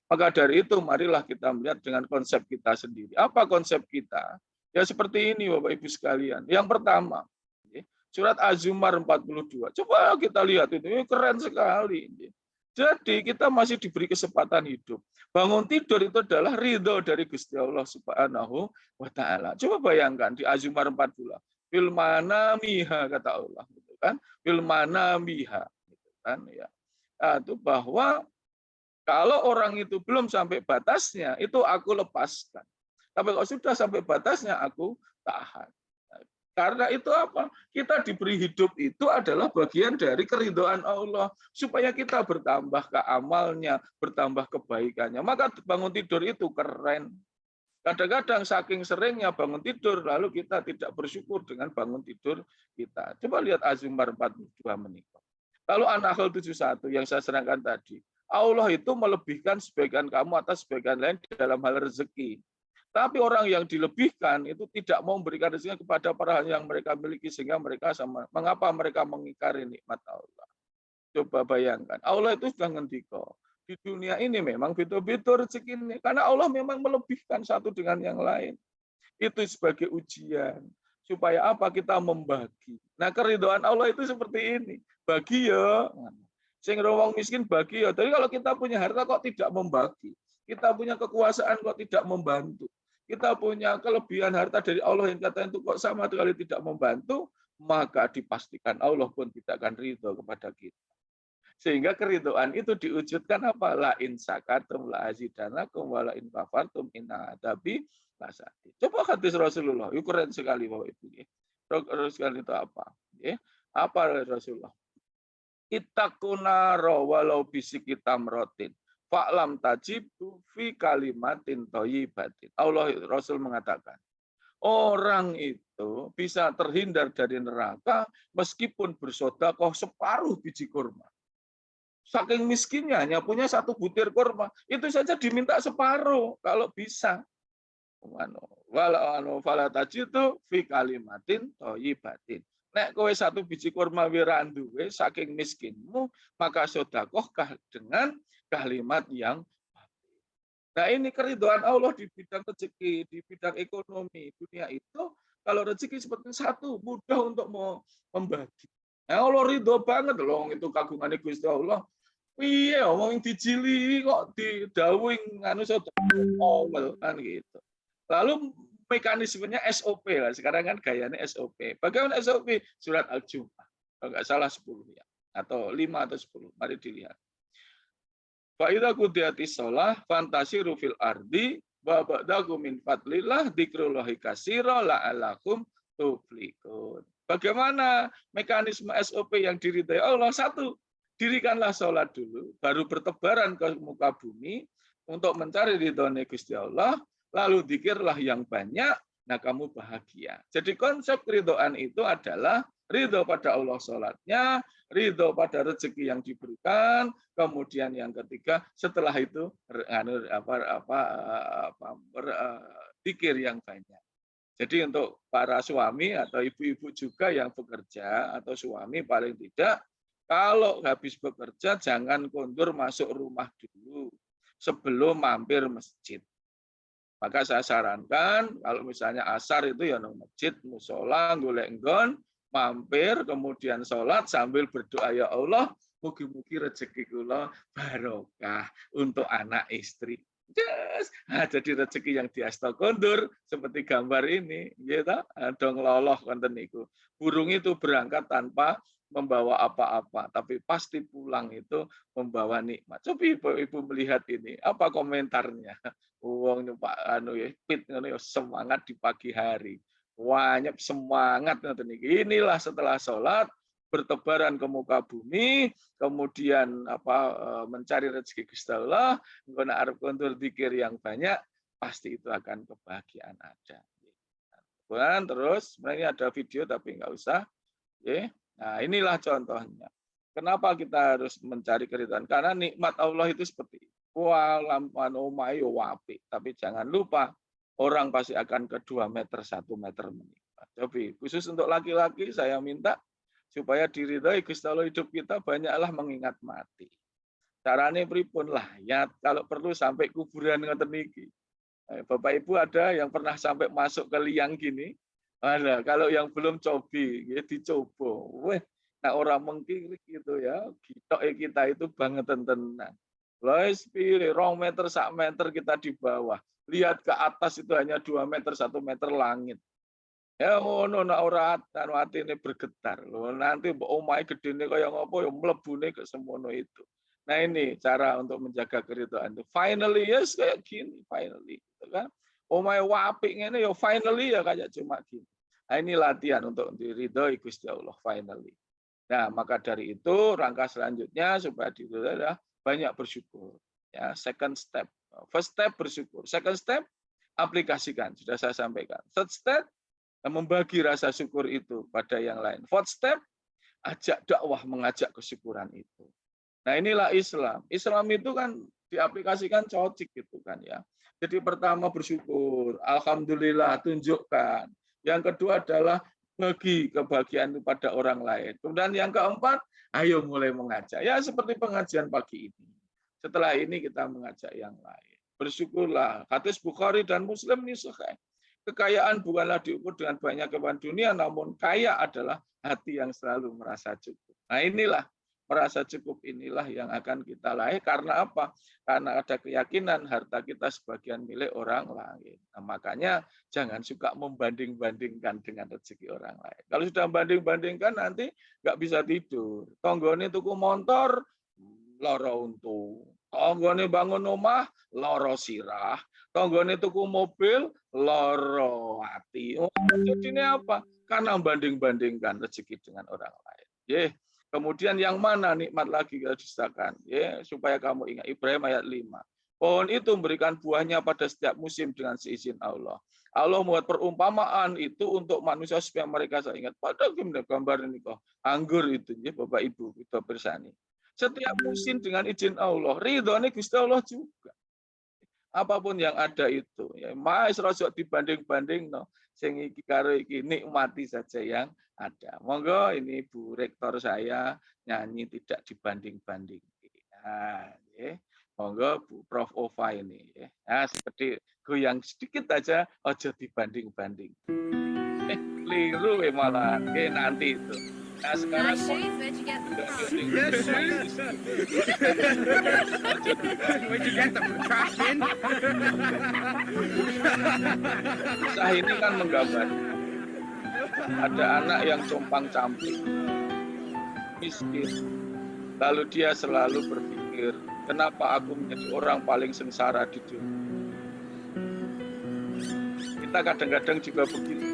Maka dari itu marilah kita melihat dengan konsep kita sendiri. Apa konsep kita? Ya seperti ini Bapak Ibu sekalian. Yang pertama, surat Az-Zumar 42. Coba kita lihat itu, ini keren sekali. Jadi kita masih diberi kesempatan hidup. Bangun tidur itu adalah ridho dari Gusti Allah Subhanahu wa taala. Coba bayangkan di Az-Zumar 42. Fil manamiha kata Allah, gitu kan? Fil manamiha. Kan ya. Nah, itu bahwa kalau orang itu belum sampai batasnya itu aku lepaskan. Tapi kalau sudah sampai batasnya aku tahan. Karena itu apa? Kita diberi hidup itu adalah bagian dari keridhaan Allah supaya kita bertambah keamalnya, bertambah kebaikannya. Maka bangun tidur itu keren. Kadang-kadang saking seringnya bangun tidur lalu kita tidak bersyukur dengan bangun tidur kita. Coba lihat Az-Zumar 42 menikah. Lalu An-Nahl 71 yang saya serangkan tadi. Allah itu melebihkan sebagian kamu atas sebagian lain dalam hal rezeki. Tapi orang yang dilebihkan itu tidak mau memberikan rezeki kepada para yang mereka miliki sehingga mereka sama. Mengapa mereka mengingkari nikmat Allah? Coba bayangkan. Allah itu sudah ngendika. Di dunia ini memang beda-beda rezeki ini. Karena Allah memang melebihkan satu dengan yang lain. Itu sebagai ujian. Supaya apa? Kita membagi. Nah keridhaan Allah itu seperti ini. Bagi ya. Sing wong miskin bagi ya. Tapi kalau kita punya harta kok tidak membagi. Kita punya kekuasaan kok tidak membantu. Kita punya kelebihan harta dari Allah yang katanya itu kok sama sekali tidak membantu. Maka dipastikan Allah pun tidak akan ridho kepada kita. Sehingga keridhaan itu diwujudkan apa? La in sakatum la azidanakum wa la in kafartum inna adabi lasadi. Coba hadis Rasulullah, itu keren sekali Bapak Ibu. Sekali itu apa? Apa Rasulullah? Ittaquna walau bisiki tamrotin. Fa'lam tajibu fi kalimatin thayyibatin. Allah Rasul mengatakan, orang itu bisa terhindar dari neraka meskipun bersedekah separuh biji kurma. Saking miskinnya hanya punya satu butir kurma, itu saja diminta separuh kalau bisa. Walau fala tajidu fi kalimatin thayyibatin. Nek kowe satu biji kurma wira duwe saking miskinmu, maka sedekahkah dengan kalimat yang baik. Nah, ini keridhaan Allah di bidang rezeki, di bidang ekonomi. Dunia itu kalau rezeki seperti satu, mudah untuk membagi. Nah, Allah ridho banget loh itu kagungan Gusti Allah. Piye wong dijili kok didhawuhi anu sedekah kan gitu. Lalu mekanismenya SOP lah. Sekarang kan gayanya SOP. Bagaimana SOP? Surat Al-Jumu'ah. Kalau nggak salah 10 ya. Atau 5 atau 10. Mari dilihat. Fa idza qudiyatis shalah fantasiru fil ardi wa ba'dakum min fadlillah dzikrullahi katsira la'allakum tuflihun. Bagaimana mekanisme SOP yang diridhai Allah? Satu, dirikanlah sholat dulu, baru bertebaran ke muka bumi untuk mencari ridhonya Gusti Allah, lalu dzikirlah yang banyak, nah kamu bahagia. Jadi konsep ridhoan itu adalah ridho pada Allah sholatnya, ridho pada rezeki yang diberikan, kemudian yang ketiga setelah itu dzikir yang banyak. Jadi untuk para suami atau ibu-ibu juga yang bekerja atau suami paling tidak, kalau habis bekerja jangan kondur masuk rumah dulu sebelum mampir masjid. Maka saya sarankan kalau misalnya asar itu ya nang masjid, musola, golek nggon, mampir kemudian sholat sambil berdoa, ya Allah, mugi-mugi rezeki kula barokah untuk anak istri. Yes. Nah, jadi rezeki yang diasta kondur seperti gambar ini, gitu. Dong loloh konten niku. Burung itu berangkat tanpa membawa apa-apa, tapi pasti pulang itu membawa nikmat. Coba ibu melihat ini, apa komentarnya? Wong nyupak pit semangat di pagi hari. Banyak semangat ngoten niki. Inilah setelah sholat bertebaran ke muka bumi, kemudian mencari rezeki Gusti Allah, engko arep kondur dzikir yang banyak, pasti itu akan kebahagiaan ada. Dan terus sebenarnya ada video tapi nggak usah. Nah, inilah contohnya. Kenapa kita harus mencari keridhaan? Karena nikmat Allah itu seperti itu. Wah, lampan omai wapi, tapi jangan lupa orang pasti akan ke 2 meter, 1 meter menikah. Tapi khusus untuk laki-laki saya minta supaya diridhoi Gusti Allah hidup kita banyaklah mengingat mati. Carane pripun lah ya, kalau perlu sampai kuburan ngoten niki. Bapak Ibu ada yang pernah sampai masuk ke liang gini? Ada. Kalau yang belum cobi, ya dicoba. Weh, nah orang mengkirik gitu ya. Kita itu banget tenan. Lois pilih 2 meter, 1 meter kita di bawah. Lihat ke atas itu hanya 2 meter, 1 meter langit. Ya ngono nak ora atine bergetar. Loh, nanti mbok omahe gedene kaya ngopo ya mlebune ke semono itu. Nah ini cara untuk menjaga keridhaan itu. Finally yes kayak gini, finally gitu kan. Omahe apik ngene ya finally ya kayak cuma gini. Nah ini latihan untuk diridhoi Gusti Allah finally. Nah, maka dari itu rangka selanjutnya supaya diridhoi adalah banyak bersyukur. Ya, second step. First step bersyukur. Second step aplikasikan, sudah saya sampaikan. Third step membagi rasa syukur itu pada yang lain. Fourth step ajak dakwah mengajak kesyukuran itu. Nah, inilah Islam. Islam itu kan diaplikasikan cocik gitu kan ya. Jadi pertama bersyukur, alhamdulillah tunjukkan. Yang kedua adalah bagi kebahagiaan itu pada orang lain. Kemudian yang keempat, ayo mulai mengajak. Ya seperti pengajian pagi ini. Setelah ini kita mengajak yang lain. Bersyukurlah. Hadis Bukhari dan Muslim ini sahih. Kekayaan bukanlah diukur dengan banyak kehidupan dunia, namun kaya adalah hati yang selalu merasa cukup. Nah inilah, merasa cukup inilah yang akan kita raih. Karena apa? Karena ada keyakinan harta kita sebagian milik orang lain. Nah, makanya jangan suka membanding-bandingkan dengan rezeki orang lain. Kalau sudah banding-bandingkan nanti nggak bisa tidur. Tonggone tuku motor, loro untung. Tonggone bangun rumah, loro sirah. Tonggone tuku mobil, loro hati. Jadi ini apa? Karena banding-bandingkan rezeki dengan orang lain. Kemudian yang mana nikmat lagi kita dustakan? Supaya kamu ingat Ibrahim ayat 5. Pohon itu memberikan buahnya pada setiap musim dengan seizin Allah. Allah membuat perumpamaan itu untuk manusia supaya mereka ingat. Pada gambar ini kok anggur itu, ya Bapak Ibu kita bersani. Setiap musim dengan izin Allah, ridhonya Gusti Allah juga. Apapun yang ada itu, ya mas rosok dibanding-banding no, sing iki karo iki nikmati saja yang ada. Monggo ini Bu Rektor saya nyanyi tidak dibanding-banding. Nah, ya. Monggo Bu Prof Ova ini, ya. Nah, seperti goyang sedikit aja, ojo dibanding-banding. Keliru malah, nanti itu. Nah sekarang kisah ini kan menggambarkan ada anak yang compang-camping, miskin, lalu dia selalu berpikir, kenapa aku menjadi orang paling sengsara di dunia? Kita kadang-kadang juga begitu.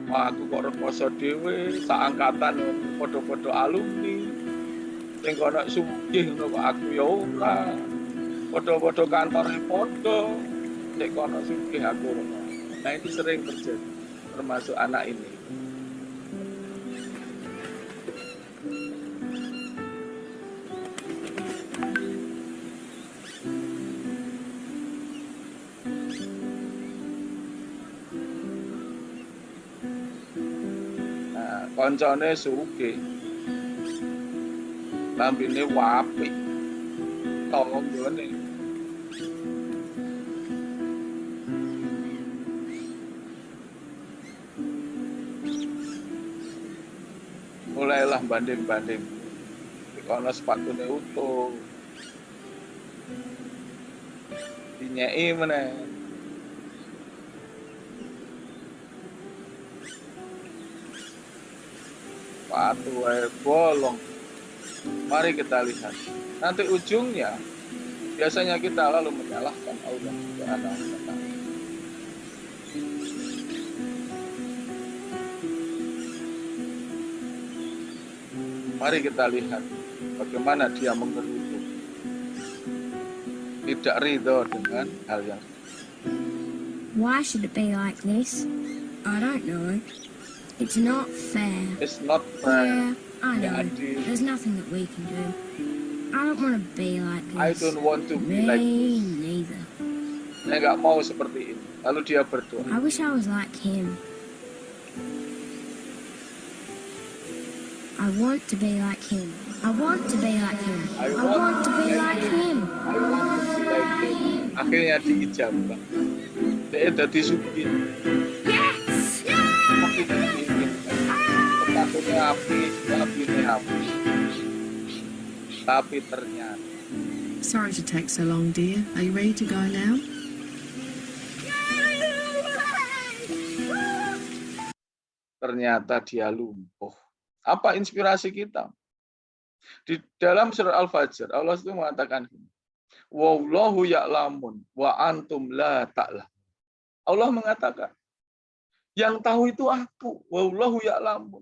Wah, aku kok rekoso dhewe, saangkatan padha-padha alumni. Sing kono sugih ngono kok aku ya ora. Padha-padha kantore padha. Nek kono sugih aku ora. Nah, itu sering terjadi termasuk anak ini. Koncone sugih. Lambene apik. Tanggane. Mulailah banding-banding. Kono sepatune utuh. Dinyeki meneh. Sepatu bolong. Mari kita lihat. Nanti ujungnya biasanya kita lalu menyalahkan Allah Subhanahu wa taala. Mari kita lihat bagaimana dia menggerutu. Tidak ridho dengan hal yang. Why should it be like this? I don't know. It's not fair. It's not fair. Yeah, I know. Adil. There's nothing that we can do. I don't want to be like this. I don't want to be like Me this. neither. Saya nggak mau seperti ini. Lalu dia berdoa. I wish I was like him. I want to be like him. I want to be like him. I want to be like him. I want to be like him. Akhirnya diijabah. Dia jadi sugih. Yes! Tapi diinginkan. Sepatunya api, apinya api. Tapi ternyata. Sorry to take so long, dear. Are you ready to go now? Ternyata dia lumpuh. Apa inspirasi kita? Di dalam surah Al-Fajr, Allah itu mengatakan, Wallahu ya'lamun wa antum la ta'lam. Allah mengatakan, yang tahu itu aku. Wallahu ya'lamun.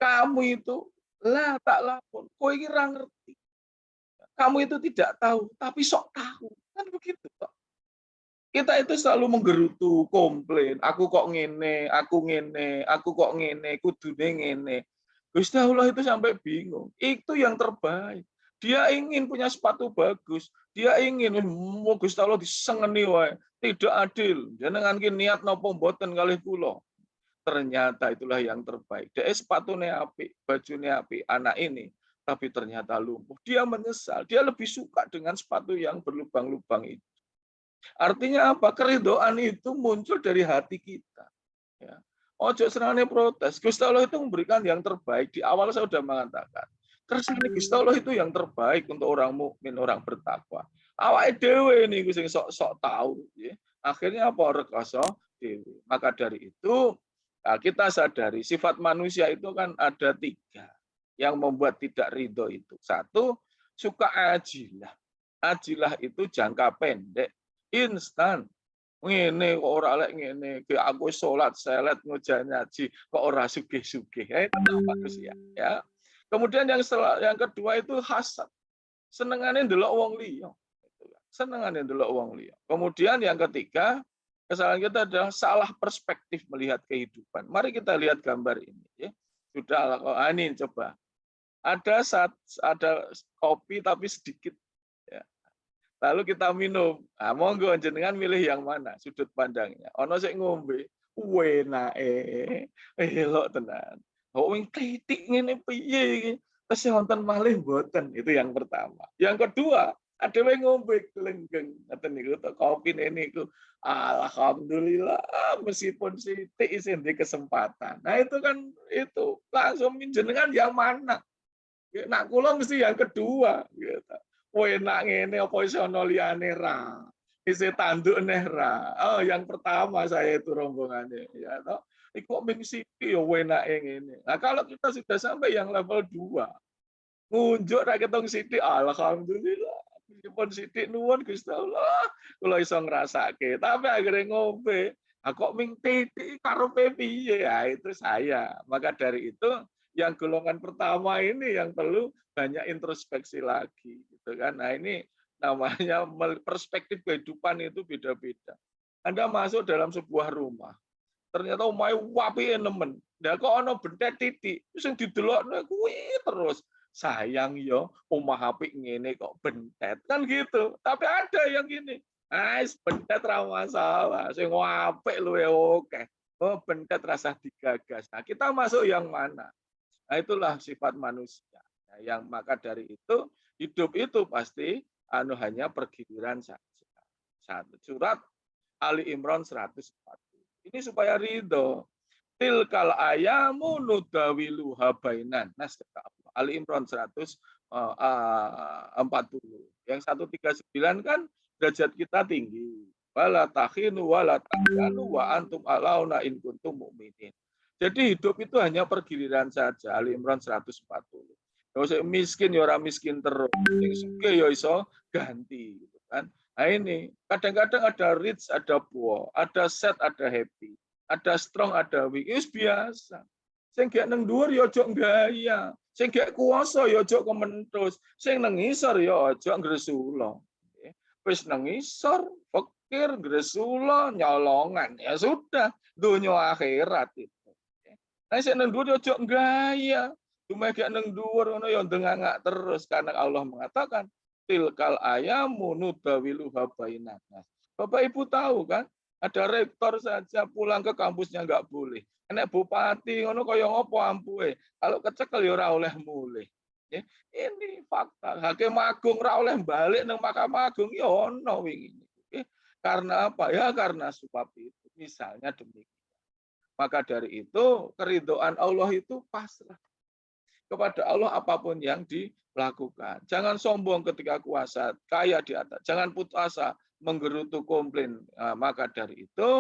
Kamu itu la ta'lamun. Kau kira ngerti. Kamu itu tidak tahu, tapi sok tahu. Kan begitu, Pak. Kita itu selalu menggerutu, komplain. Aku kok ngene, aku kok ngene, kudune ngene. Gusti Allah itu sampai bingung. Itu yang terbaik. Dia ingin punya sepatu bagus. Dia ingin, Gusti Allah disengeni wae. Tidak adil. Jenengan ki niat napa mboten kalih kula. Ternyata itulah yang terbaik. Dia sepatune apik, bajune apik, anak ini. Tapi ternyata lumpuh. Dia menyesal. Dia lebih suka dengan sepatu yang berlubang-lubang itu. Artinya apa? Keridhaan itu muncul dari hati kita. Ya. Ojo senangnya protes. Gusti Allah itu memberikan yang terbaik. Di awal saya sudah mengatakan. Kersane Gusti Allah itu yang terbaik untuk orang mukmin, orang bertakwa. Awake dhewe niku sing sok-sok tahu. Ya. Akhirnya apa? Rekoso dhewe. Maka dari itu kita sadari sifat manusia itu kan ada 3 yang membuat tidak ridho itu. 1, suka ajilah. Ajilah itu jangka pendek. Instan. Ngene kok ora lek ngene, ke aku salat selet ngujan ngaji kok ora sugih-sugih. Itu manusia, ya. Kemudian yang kedua itu hasad. Senengane ndelok wong liya. Senengane ndelok wong liya. Kemudian yang ketiga, kesalahan kita adalah salah perspektif melihat kehidupan. Mari kita lihat gambar ini, ya. Sudah ini coba. Ada kopi tapi sedikit. Lalu kita minum. Nah, monggo jenengan milih yang mana sudut pandangnya. Ono sik ngombe, enake. Elok tenan. Kok wing titik ngene piye iki? Tesih wonten malih mboten. Itu yang pertama. Yang kedua, ada yang ngombe gelenggeng. Ngoten niku kopi niku. Alhamdulillah meskipun sithik isih ndek kesempatan. Nah, itu kan itu langsung jenengan yang mana? Nak kula mesti yang kedua gitu. Enak ngene apa iso ana liyane ra. Isih tanduk neh ra. Oh, yang pertama saya itu rombongannya ya toh. Iku ming sithik ya enake ngene. Nah, kalau kita sudah sampai yang level 2, ngunjuk ra ketong sithik alhamdulillah. ampun sithik nuwun Gusti Allah, kula iso ngrasake. Tapi akhirnya ngombe, kok ming titik karepe piye? Ya itu saya. Maka dari itu yang golongan pertama ini yang perlu banyak introspeksi lagi gitu kan. Nah, ini namanya perspektif kehidupan itu beda-beda. Anda masuk dalam sebuah rumah, ternyata omahe apike nemen. Lah kok ana bentet titik, sing didelokne kuwi terus. Sayang yo, omah apik ngene kok bentet kan gitu. Tapi ada yang gini, bentet ra masalah, sing apik luwe oke. Oh, bentet rasa digagas. Nah, kita masuk yang mana? Nah, itulah sifat manusia. Nah, yang maka dari itu hidup itu pasti hanya pergiliran saja. Surat Ali Imran 140. Ini supaya ridho. Tilkal ayamu nudawiluha bainan. Nah, Ali Imran 140. Yang 139 kan derajat kita tinggi. Wala takhinu wala tahzanu wa antum alauna in kuntum mu'minin. Jadi hidup itu hanya pergiliran saja. Ali Imran 140. Kalau miskin ya orang miskin terus. Yang sugih ya iso ganti gitu kan. Nah ini kadang-kadang ada rich, ada poor, ada sad, ada happy, ada strong, ada weak. Itu biasa. Sing gak nang dhuwur ya aja gaya. Sing gak kuwasa ya aja kementus. Sing nang ngisor ya aja ngresula. Wis nang ngisor, fakir, ngresula, nyolongan. Ya sudah, dunia akhirat itu. Nah, sing nang dhuwur aja gaya. Cuma gak nang dhuwur ngono ya ndengak terus karena Allah mengatakan tilkal ayamu nudawiluha bainan. Bapak Ibu tahu kan, ada rektor saja pulang ke kampusnya nggak boleh. Enek bupati ngono kaya ngopo ampuhe. Kalau kecekel ya ora oleh mulih. Ini fakta. Hakim Agung ora oleh balik nang Mahkamah Agung ya ono wingi. Karena apa? Ya karena sebab itu. Misalnya demikian. Maka dari itu keridhaan Allah itu pasrah kepada Allah apapun yang dilakukan. Jangan sombong ketika kuasa, kaya di atas. Jangan putus asa, menggerutu komplain. Nah, maka dari itu,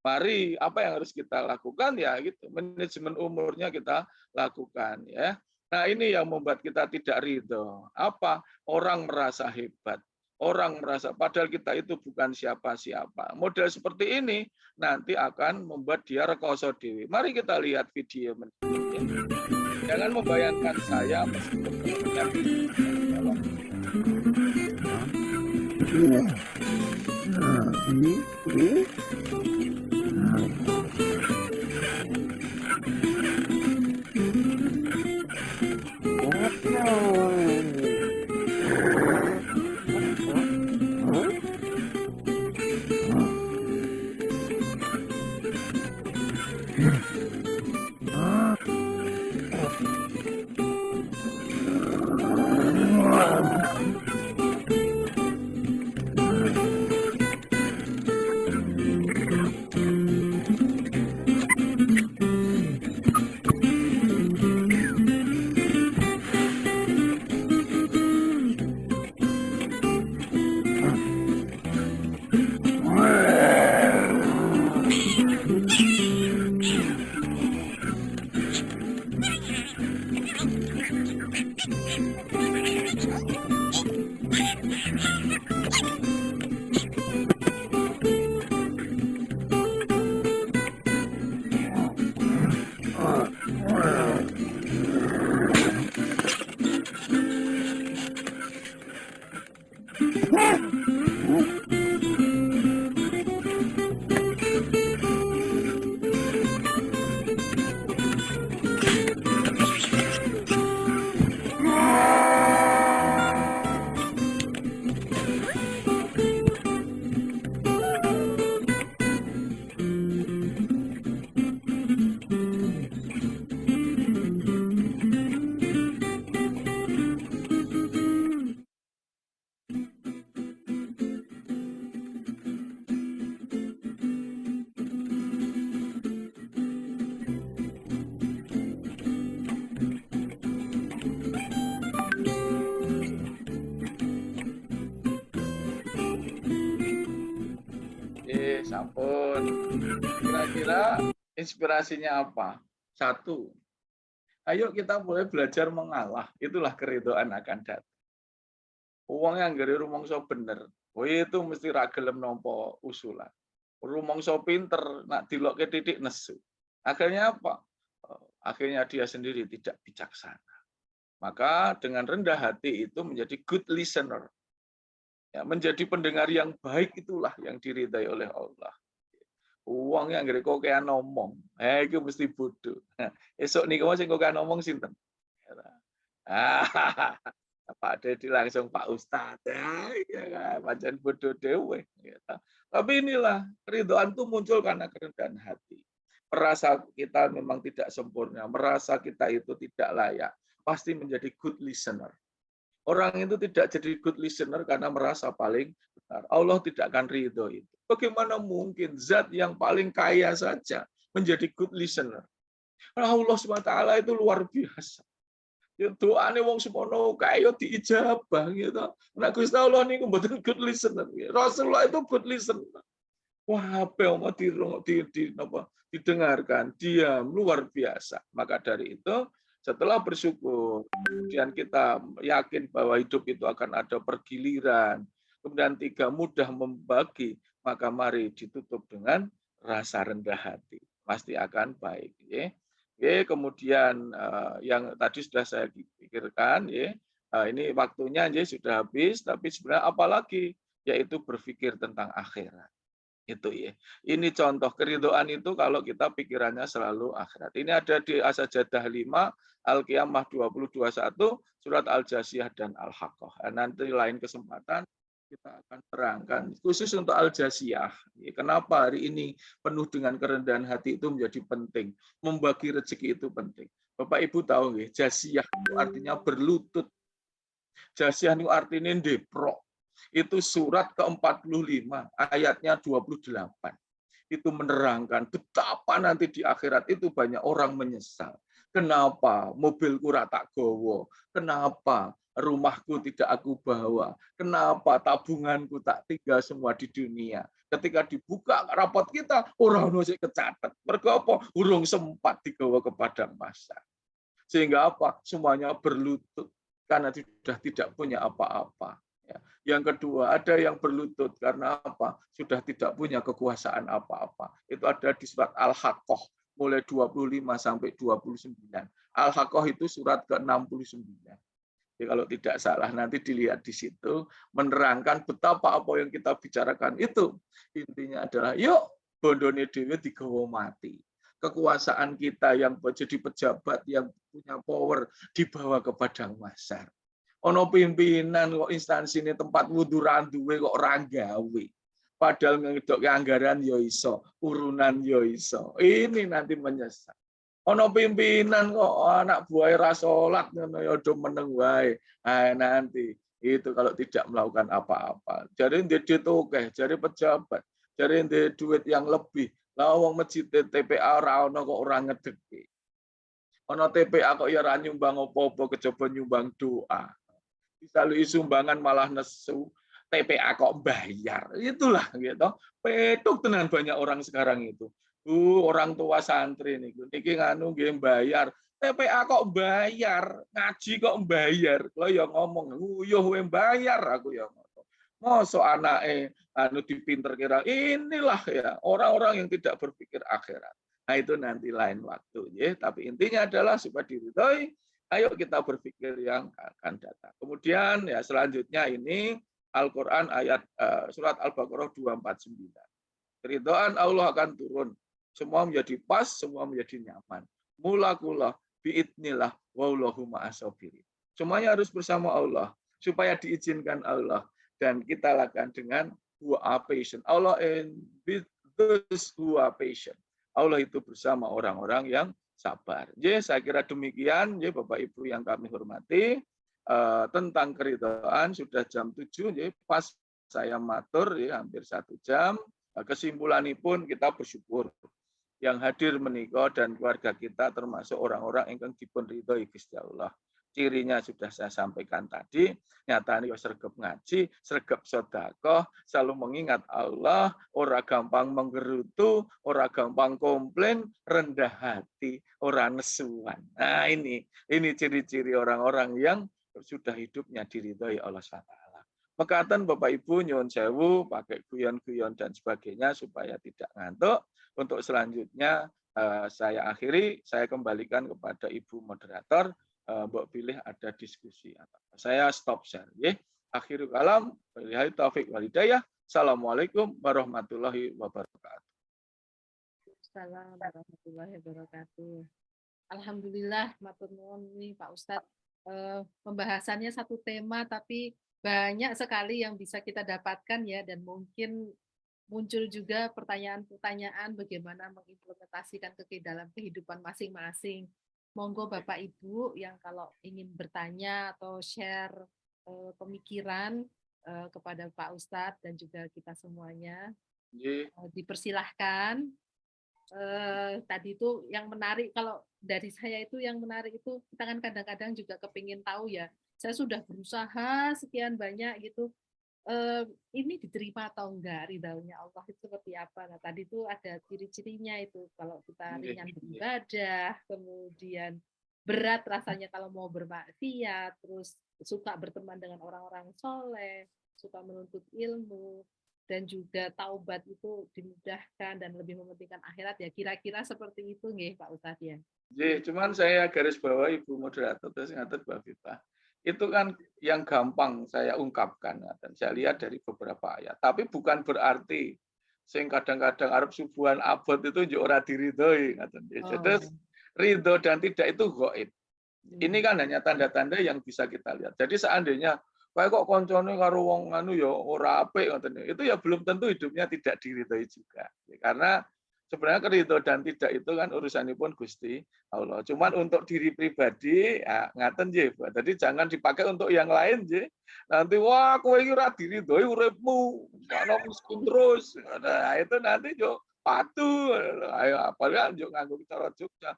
mari apa yang harus kita lakukan ya gitu. Manajemen umurnya kita lakukan ya. Nah ini yang membuat kita tidak ridho. Apa? Orang merasa hebat. Orang merasa padahal kita itu bukan siapa-siapa. Model seperti ini nanti akan membuat dia rekoso dewi. Mari kita lihat video menit. Jangan membayangkan saya meskipun sampun. Kira-kira inspirasinya apa? Satu, ayo kita mulai belajar mengalah. Itulah keridhaan akan datang. Wong yang anggere rumangsa bener, itu mesti ra gelem nampa usulan. Rumangsa pinter, nak dilokke titik nesu. Akhirnya apa? Akhirnya dia sendiri tidak bijaksana. Maka dengan rendah hati itu menjadi good listener. Ya, menjadi pendengar yang baik itulah yang diridai oleh Allah. Uang yang gede kokean ngomong, itu mesti bodoh. Esok nih kamu sing kokean ngomong sinten? Pak Dedi langsung Pak Ustadz, ya, pancen bodoh dewe. Tapi inilah keridhaan itu muncul karena kerendahan hati. Merasa kita memang tidak sempurna, merasa kita itu tidak layak, pasti menjadi good listener. Orang itu tidak jadi good listener karena merasa paling benar. Allah tidak akan ridho itu. Bagaimana mungkin zat yang paling kaya saja menjadi good listener? Allah SWT itu luar biasa. Ya doane wong semono kaya diijabah gitu. Nek Gusti Allah niku mboten good listener. Rasulullah itu good listener. Wah, apa yang mau didengarkan, diam, luar biasa. Maka dari itu, setelah bersyukur, kemudian kita yakin bahwa hidup itu akan ada pergiliran, kemudian 3 mudah membagi, maka mari ditutup dengan rasa rendah hati. Pasti akan baik. Ya. Oke, kemudian yang tadi sudah saya pikirkan, ya, ini waktunya ya, sudah habis, tapi sebenarnya apalagi, yaitu berpikir tentang akhirat. Itu ya. Ini contoh keridhaan itu kalau kita pikirannya selalu akhirat. Ini ada di As-Sajdah 5, Al-Qiyamah 2021, surat Al-Jasiyah dan Al-Haqqah. Nanti lain kesempatan kita akan terangkan khusus untuk Al-Jasiyah. Kenapa hari ini penuh dengan kerendahan hati itu menjadi penting. Membagi rezeki itu penting. Bapak Ibu tahu nggih, Jasiyah itu artinya berlutut. Jasiyah itu artinya deprok. Itu surat ke-45, ayatnya 28. Itu menerangkan betapa nanti di akhirat itu banyak orang menyesal. Kenapa mobilku tak gowo? Kenapa rumahku tidak aku bawa? Kenapa tabunganku tak tinggal semua di dunia? Ketika dibuka rapot kita, orang masih kecatat. Mergo apa? Urung sempat digawa ke padang mahsyar. Sehingga apa? Semuanya berlutut karena sudah tidak punya apa-apa. Yang kedua, ada yang berlutut karena apa? Sudah tidak punya kekuasaan apa-apa. Itu ada di surat Al-Haqqah mulai 25 sampai 29. Al-Haqqah itu surat ke-69. Jadi kalau tidak salah nanti dilihat di situ menerangkan betapa apa yang kita bicarakan itu intinya adalah yuk bondone dhewe digawa mati. Kekuasaan kita yang jadi pejabat yang punya power dibawa ke padang mahsyar. Ono pimpinan kok instansi ini tempat wudu randuwe kok ora gawe. Padahal ngedok anggaran yo iso, urunan yo iso. Ini nanti menyesal. Ono pimpinan kok anak buah ra salat ngono ya do meneng wae. Nanti itu kalau tidak melakukan apa-apa. Jadi ndek akeh, jadi pejabat, jadi ndek duit yang lebih. Lah wong masjid TPA ora ono kok ora ngedeki. Ono TPA kok ya ora nyumbang apa-apa kejaba nyumbang doa. Bisa lu sumbangan malah nesu, TPA kok bayar. Itulah gitu. Petuk tenan banyak orang sekarang itu. Orang tua santri niku niki nganu nggih bayar. TPA kok bayar, ngaji kok bayar. Kalau ya ngomong, nguyuh we bayar aku ya ngomong. Mosok anake anu dipinter kira inilah ya orang-orang yang tidak berpikir akhirat. Nah itu nanti lain waktu ya, tapi intinya adalah supaya diridhoi. Ayo kita berpikir yang akan datang. Kemudian ya selanjutnya ini Al-Qur'an ayat surat Al-Baqarah 249. Keridhaan Allah akan turun. Semua menjadi pas, semua menjadi nyaman. Mula-kula biidnillah wallahu ma'asabirin. Semuanya harus bersama Allah supaya diizinkan Allah dan kita lakukan dengan who are patient. Allah and with those who are patient. Allah itu bersama orang-orang yang sabar. Jadi saya kira demikian, ya Bapak Ibu yang kami hormati, tentang keridhaan sudah jam 7, jadi pas saya matur ya hampir 1 jam. Kesimpulanipun kita bersyukur yang hadir menika dan keluarga kita termasuk orang-orang yang dipun ridhoi Gusti Allah. Cirinya sudah saya sampaikan tadi, nyatanya sregep ngaji, sregep sedekah, selalu mengingat Allah, ora gampang menggerutu, ora gampang komplain, rendah hati, ora nesuan. Nah ini ciri-ciri orang-orang yang sudah hidupnya diridhoi Allah SWT. Mekaten Bapak Ibu nyuwun sewu pakai guyon-guyon dan sebagainya supaya tidak ngantuk. Untuk selanjutnya saya akhiri, saya kembalikan kepada Ibu moderator. Mbok pilih ada diskusi. Saya stop share. Akhirul kalam. Wabillahi taufik wal hidayah. Assalamualaikum warahmatullahi wabarakatuh. Assalamualaikum warahmatullahi wabarakatuh. Alhamdulillah, matur nuwun nih Pak Ustadz. Pembahasannya satu tema tapi banyak sekali yang bisa kita dapatkan ya, dan mungkin muncul juga pertanyaan-pertanyaan bagaimana mengimplementasikan ke dalam kehidupan masing-masing. Monggo Bapak Ibu yang kalau ingin bertanya atau share pemikiran kepada Pak Ustadz dan juga kita semuanya, dipersilahkan. Tadi itu yang menarik, kalau dari saya itu yang menarik itu kita kan kadang-kadang juga kepingin tahu ya, saya sudah berusaha sekian banyak gitu, ini diterima atau enggak, ridhonya Allah itu seperti apa. Nah tadi itu ada ciri-cirinya itu, kalau kita ringan beribadah, kemudian berat rasanya kalau mau bermaksiat, terus suka berteman dengan orang-orang soleh, suka menuntut ilmu, dan juga taubat itu dimudahkan dan lebih mementingkan akhirat ya, kira-kira seperti itu nggih Pak Ustadz ya. Cuman saya garis bawah Ibu moderator terus ngatur Mbak Vita. Itu kan yang gampang saya ungkapkan dan saya lihat dari beberapa ayat. Tapi bukan berarti sing kadang-kadang Arab subuhan abot itu yo ora diridhoi ngaten. Jadi ridho dan tidak itu gaib. Ini kan hanya tanda-tanda yang bisa kita lihat. Jadi seandainya kayak kok koncone karo wong anu ya ora apik ngoten, itu ya belum tentu hidupnya tidak diridhoi juga. Karena sebenarnya keridho dan tidak itu kan urusanipun Gusti Allah. Cuman untuk diri pribadi, ya, ngaten nggih. Jadi jangan dipakai untuk yang lain nggih. Nanti wah kowe iki ora diridhoi uripmu, ana miskin terus. Nah, itu nanti yo patu. Ayo apalagi yo nganggo cara Jogja.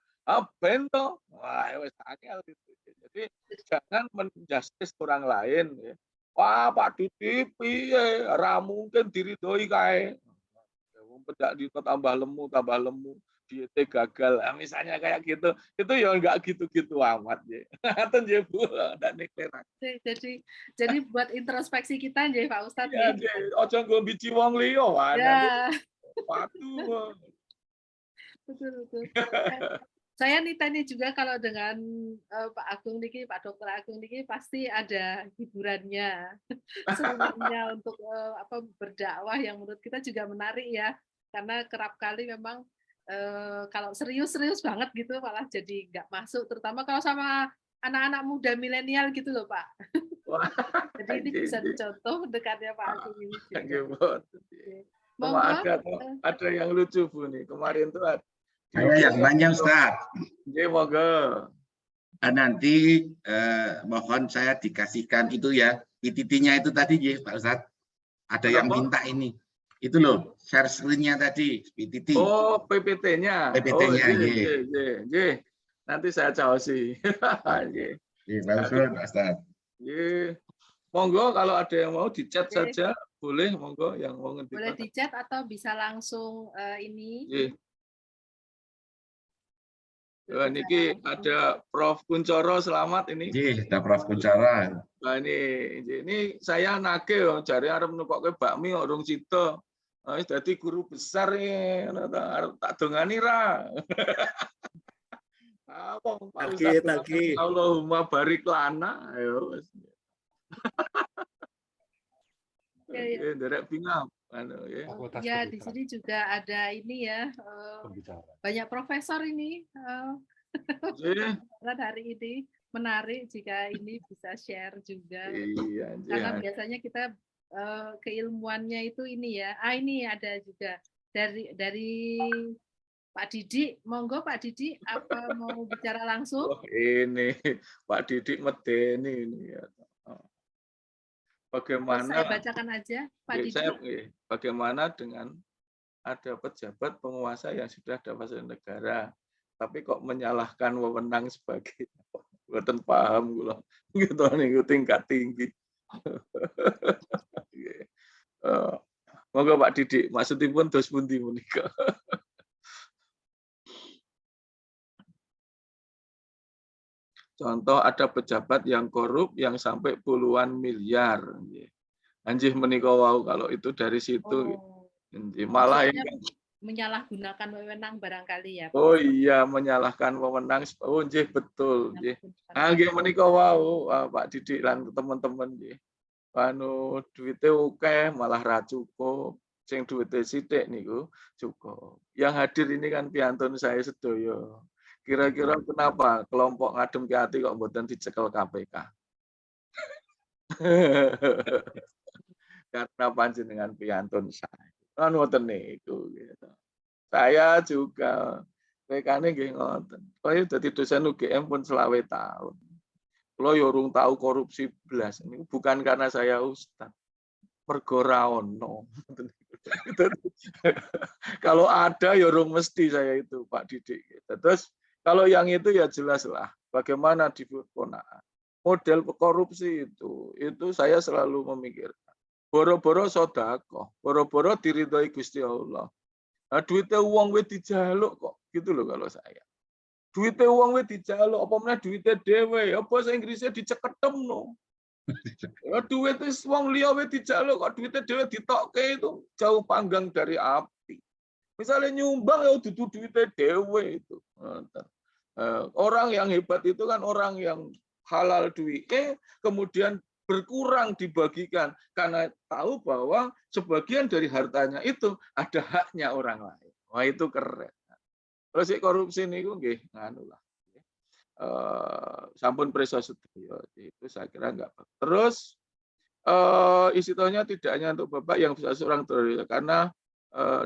Bento. Wah, wis angel gitu. Jadi jangan menjustis orang lain ya. Wah, Pak Didi piye? Ora mungkin diridhoi kae. Pedak di tambah lemu, dietnya gagal, misalnya kayak gitu, itu ya enggak gitu-gitu amat ya. Ngaten ya Bu, ndak neklerak. Jadi buat introspeksi kita nggih Pak Ustadz. Iya, aja nggo biji wong liya wae. Ya. Patu. Betul. Saya nitanya juga kalau dengan Pak Agung niki, Pak Dr. Agung niki pasti ada hiburannya, serunya untuk berdakwah yang menurut kita juga menarik ya, karena kerap kali memang kalau serius banget gitu malah jadi nggak masuk, terutama kalau sama anak-anak muda milenial gitu loh Pak. Jadi ini bisa dicontoh dekatnya Pak Agung ini. Ada yang lucu Bu nih, kemarin tuh ada. Saya yang nanya Ustaz. Moga. Nanti mohon saya dikasihkan itu ya, PPT-nya itu tadi ya Pak Ustaz. Ada yang minta ini. Itu loh, share screen-nya tadi, PPT. Oh, PPT-nya. PPT-nya, Nanti saya caosi. Bagus, Ustaz. Monggo kalau ada yang mau di chat saja, boleh monggo yang mau ngerti. Boleh di chat atau bisa langsung ini. Niki ada Prof Kuncoro, selamat ini. Ada Prof Kuncoro. Nah, ini saya nagih cari arep nukokke bakmi urung sida. Wis dadi guru besar nih, tak dongani ra. Lagi. Allahumma barik lana. Ayo. Ya. Derek pingam. Ya, di sini juga ada ini ya, banyak profesor ini. Hari ini menarik jika ini bisa share juga. Karena biasanya kita keilmuannya itu ini ya. Ini ada juga dari Pak Didi. Monggo Pak Didi, apa mau bicara langsung? Ini Pak Didi medeni ini ya. Bagaimana saya bacakan aja Pak Didi. Bagaimana dengan ada pejabat penguasa yang sudah ada fasilitas negara, tapi kok menyalahkan wewenang sebagai boten paham kula. Gitu niku tingkat tinggi. Monggo Pak Didi, maksudipun dos pundi menika? Contoh ada pejabat yang korup yang sampai puluhan miliar. Anjih menika wau kalau itu dari situ Oh, malah maksudnya menyalahgunakan wewenang barangkali ya, Pak oh Ustadz. iya menyalahkan wewenang. Oh nggih betul nggih. Menyalahgunakan Nggih wewenang. menika wau Pak Didik lan teman-teman nggih. Anu duwite akeh malah ra cukup. Sing duwite sithik niku cukup. Yang hadir ini kan piantun saya sedaya. Kira-kira kenapa kelompok ngadem ke hati kok mboten dicekel KPK? Karena panjenengan piantun saya. Kan ngoten niku gitu. Saya juga rekane nggih ngoten. Kaya dadi dosen UGM pun 20 tahun. Kula ya urung tahu korupsi blas. Ini bukan karena saya ustaz. Mergo ra ono. Kalau ada ya urung mesti saya itu Pak Didik. Terus kalau yang itu ya jelas lah bagaimana diponakan. Model korupsi itu saya selalu memikirkan. Boro-boro sedekah, boro-boro diridhoi Gusti Allah. Nah, duitnya uang wis dijaluk kok, gitu loh kalau saya. Duitnya uang wis dijaluk, apa meneh duitnya dhewe, apa bahasa Inggrisnya diceketem no. Ya duit wis wong liya wis dijaluk kok duitnya dhewe ditokke itu jauh panggang dari api. Misalnya nyumbang ya dudu duitnya dhewe itu. Orang yang hebat itu kan orang yang halal duitnya kemudian berkurang dibagikan karena tahu bahwa sebagian dari hartanya itu ada haknya orang lain. Wah itu keren. Terus korupsi niku nggih nganu lah. Sampun presa sedaya itu saya kira enggak. Terus istilahnya tidak hanya untuk Bapak yang bisa seorang terus karena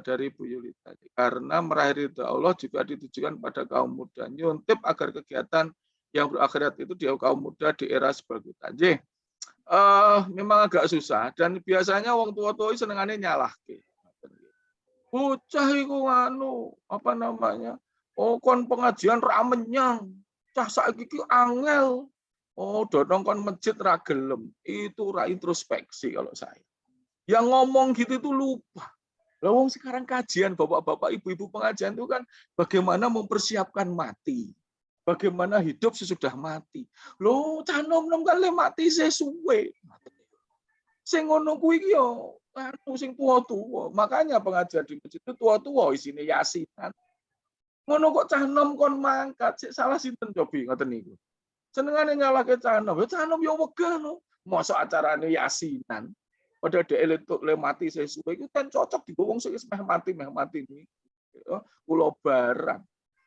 dari Bu Yuli tadi. Karena meraih ridha Allah juga ditujukan pada kaum muda. Nyuntip agar kegiatan yang berakhirat itu di kaum muda di era seperti tadi. Memang agak susah dan biasanya wong tua-tua senengane nyalahke. Bocah iku anu, apa namanya? Oh, kon pengajian ra menyang. Cah saiki ki angel. Oh, dodong kon masjid ra gelem. Itu ra introspeksi kalau saya. Yang ngomong gitu itu lupa. Lah wong sekarang kajian bapak-bapak, ibu-ibu pengajian itu kan bagaimana mempersiapkan mati. Bagaimana hidup sesudah mati. Loh, cah nom-nom kan le mati sesuwe. Sing ngono kuwi ki yo anu sing tua-tua. Makanya pengajian di masjid itu tua-tua isine yasinan. Ngono kok cah nom kon mangkat, sik salah sinten cobi ngoten niku. Senengane nyalahke cah nom. Ya cah nom yo wegah no. Mosok acarane yasinan. Pada dhek le mati sesuwe iku kan cocok digo wong sing meh mati iki. Kula barang.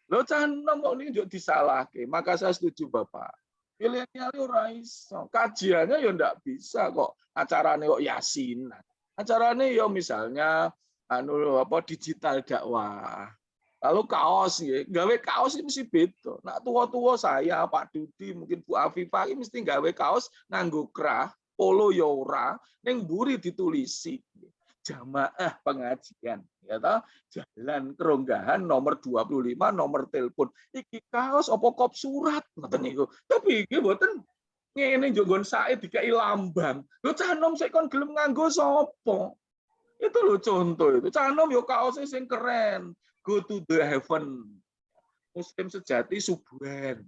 Lho cah nom kok niki njuk disalahke. Maka saya setuju Bapak. Milenial ora iso. Kajiannya ya ndak bisa kok. Acarane kok yasinan. Acarane ya misalnya anu apa digital dakwah. Lalu kaos ya, gawe kaos ini mesti beda. Nak tua-tua saya, Pak Dudi, mungkin Bu Afifah ini mesti gawe kaos nganggo krah, polo ya ora, ning mburi ditulisi. Jamaah pengajian, ya toh? Jalan Keronggahan nomor 25 nomor telepon. Iki kaos apa kop surat ngoten niku. Tapi iki mboten ngene njonggon sae dikai lambang. Lho cah nom sik kon gelem nganggo sapa? Itu lho contoh itu. Cah nom yo kaose sing keren. Go to the heaven. Muslim sejati subuhan.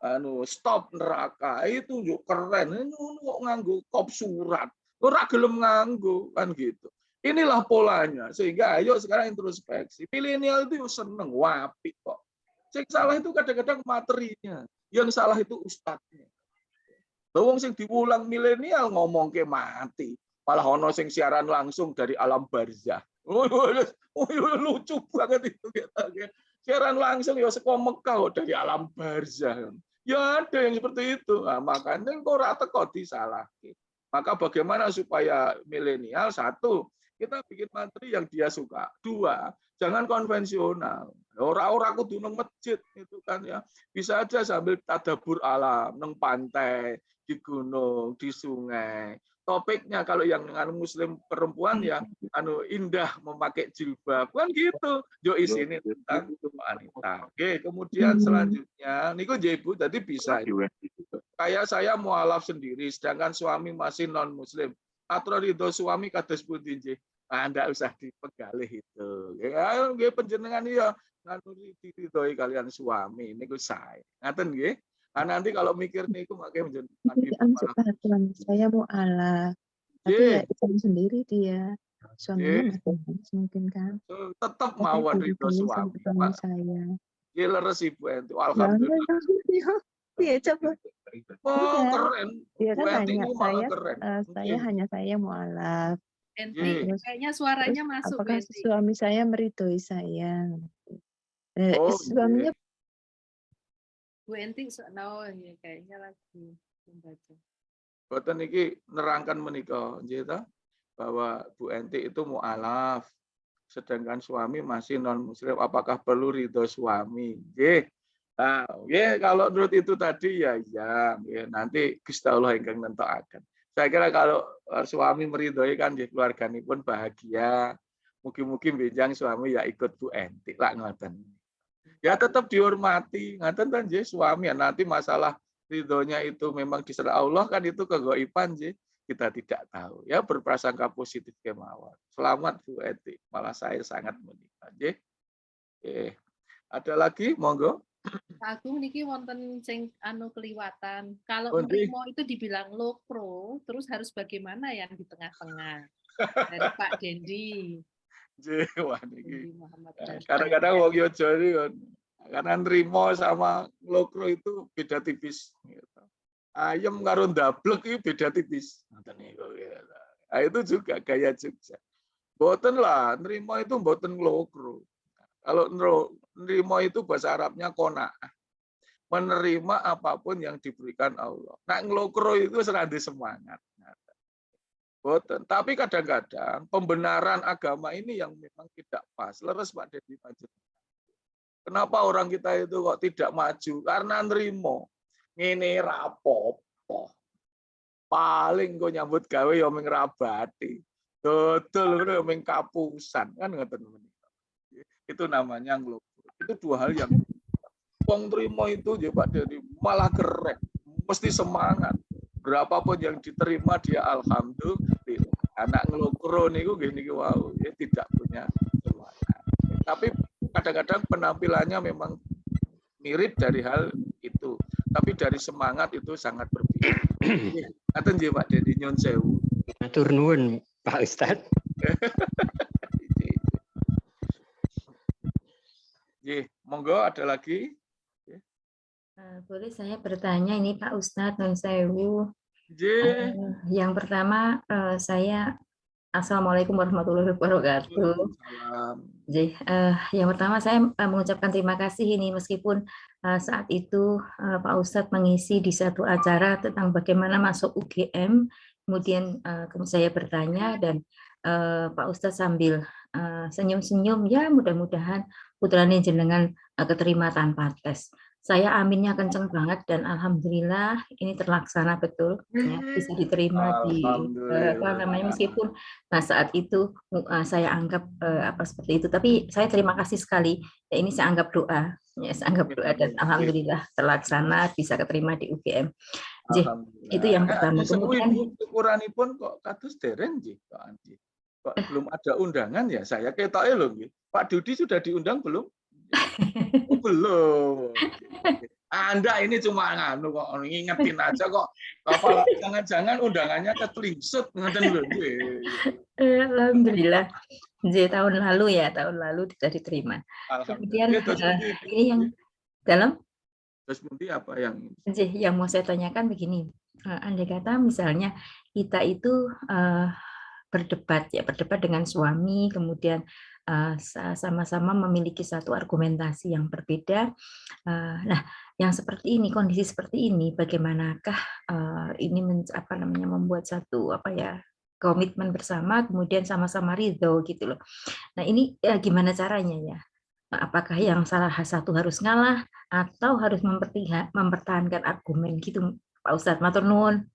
Anu stop neraka itu yo keren. Ngono kok nganggo kop surat. Ora gelem nganggo kan gitu. Inilah polanya sehingga ayo sekarang introspeksi. Milenial itu seneng wapi kok. Sing salah itu kadang-kadang materinya, yang salah itu ustadznya. Wong sing diulang milenial ngomong ke mati, malah ono sing siaran langsung dari alam barzah. Lucu banget itu kita. Siaran langsung ya saka Mekah dari alam barzah. Ya ada yang seperti itu. Nah, makanya kok ora teko disalahke. Maka bagaimana supaya milenial satu, kita bikin materi yang dia suka. Dua, jangan konvensional. Orang-orang kudu nang masjid itu kan ya. Bisa aja sambil tadabur alam, nang pantai, di gunung, di sungai. Topiknya kalau yang muslim perempuan ya anu indah memakai jilbab kan gitu. Yo isine tentang wanita. Oke, kemudian selanjutnya niku Ibu tadi bisa. Kayak saya mualaf sendiri, sedangkan suami masih non Muslim. Atau ridho suami kados pundi nggih? Ndak usah dipegalih itu. Ya nggih panjenengan ya nganu diridhoi kalian suami niku sae. Ngaten nggih. Nah, nanti kalau mikir nih, aku makanya menjadi Ini anjuk Tuhan, saya mau Allah. Tapi ya Islam sendiri dia. Suaminya masih harus mungkin kan. tetap Tapi mawon ridho diri sama suami. suami saya. Dia leres Ibu Enti. Ya, Alhamdulillah. Iya coba. Oh, Iya. keren. Dia Bu kan Enti hanya ini malah saya, keren. saya hanya saya mualaf. Enti, Terus, kayaknya suaranya masuk, Bu apakah Enti. suami saya meridhoi saya? Oh, Suaminya Bu Enti, ya, kayaknya lagi membaca. boten iki nerangkan menika nggih ta bahwa Bu Enti itu mualaf sedangkan suami masih non muslim, apakah perlu ridho suami? Nggih. Nah, nggih kalau menurut itu tadi ya nanti Gusti Allah ingkang nentokaken. Saya kira kalau suami meridhoi kan nggih keluarganipun bahagia. Mugi-mugi benjang suami ya ikut Bu Enti lah ngoten. Ya tetap dihormati, ngaten kan nggih suami ya nanti masalah ridhonya itu memang diserah Allah kan itu kegaiban nggih. Kita tidak tahu ya, berprasangka positif kemawon. Selamat Bu Eti, malah saya sangat menikah nggih. Ada lagi monggo. Pak Agung niki wonten sing keliwatan. Kalau Oh, mrimo itu dibilang lokro, terus harus bagaimana yang di tengah-tengah? Dari Pak Dendi. Wah niki. Muhammad Kadang-kadang wong yo Jawa karena nrimo sama lokro itu beda tipis gitu. Ayam karo ndablek itu beda tipis. Nah, itu juga gaya Jogja. Mboten lah, nrimo itu mboten lokro. Kalau nrimo itu bahasa Arabnya qanaah. Menerima apapun yang diberikan Allah. Nah, nglokro itu serandi semangat. Boten. Tapi kadang-kadang pembenaran agama ini yang memang tidak pas. Leres Pak Dedi Panjenengan. Kenapa orang kita itu kok tidak maju? Karena nrimo. Ngene rapopo. Paling kok nyambut gawe ya ming rabati. Dodol ngono ming kapusan kan ngoten menika. Itu namanya nglokro. Itu dua hal yang wong trimo itu ya Pak Dedi malah keren. Mesti semangat. Berapapun yang diterima dia alhamdulillah. Anak ngelokro niku nggih niki wau ya tidak punya semangat. Tapi kadang-kadang penampilannya memang mirip dari hal itu. Tapi dari semangat itu sangat berbeda. Ngaten nggih Pak Dedi nyun sewu. Matur nuwun Pak Ustadz. Nggih, monggo ada lagi? Boleh saya bertanya ini Pak Ustadz nun sewu. Yang pertama saya Assalamualaikum warahmatullahi wabarakatuh. Yang pertama saya mengucapkan terima kasih ini meskipun saat itu Pak Ustadz mengisi di satu acara tentang bagaimana masuk UGM, kemudian saya bertanya dan Pak Ustadz sambil senyum-senyum ya mudah-mudahan putrane jenengan keterima tanpa tes. Saya aminnya kenceng banget dan alhamdulillah ini terlaksana betul ya, bisa diterima di apa namanya meskipun saat itu saya anggap seperti itu tapi saya terima kasih sekali ya, ini saya anggap doa ya, saya anggap doa dan alhamdulillah terlaksana bisa keterima di UGM. Itu yang pertama. Kemudian ukuranipun kok kados dereng nggih Pak Andi. Kok belum ada undangan ya saya ketoke lho nggih. Pak Dudi sudah diundang belum? Oh, belum. Anda ini cuma nganu kok ngingetin aja kok. Apa jangan-jangan undangannya ketelingsut ngoten lho. Alhamdulillah. Tahun lalu sudah diterima. Kemudian ini yang dalam terus nanti apa yang mau saya tanyakan begini. Andai kata misalnya kita itu berdebat dengan suami, kemudian sama-sama memiliki satu argumentasi yang berbeda. Nah, yang seperti ini, kondisi seperti ini, bagaimanakah ini membuat satu komitmen bersama, kemudian sama-sama ridho gitu loh. Nah, ini gimana caranya ya? Apakah yang salah satu harus ngalah atau harus mempertahankan argumen gitu, Pak Ustadz? Matur nuwun.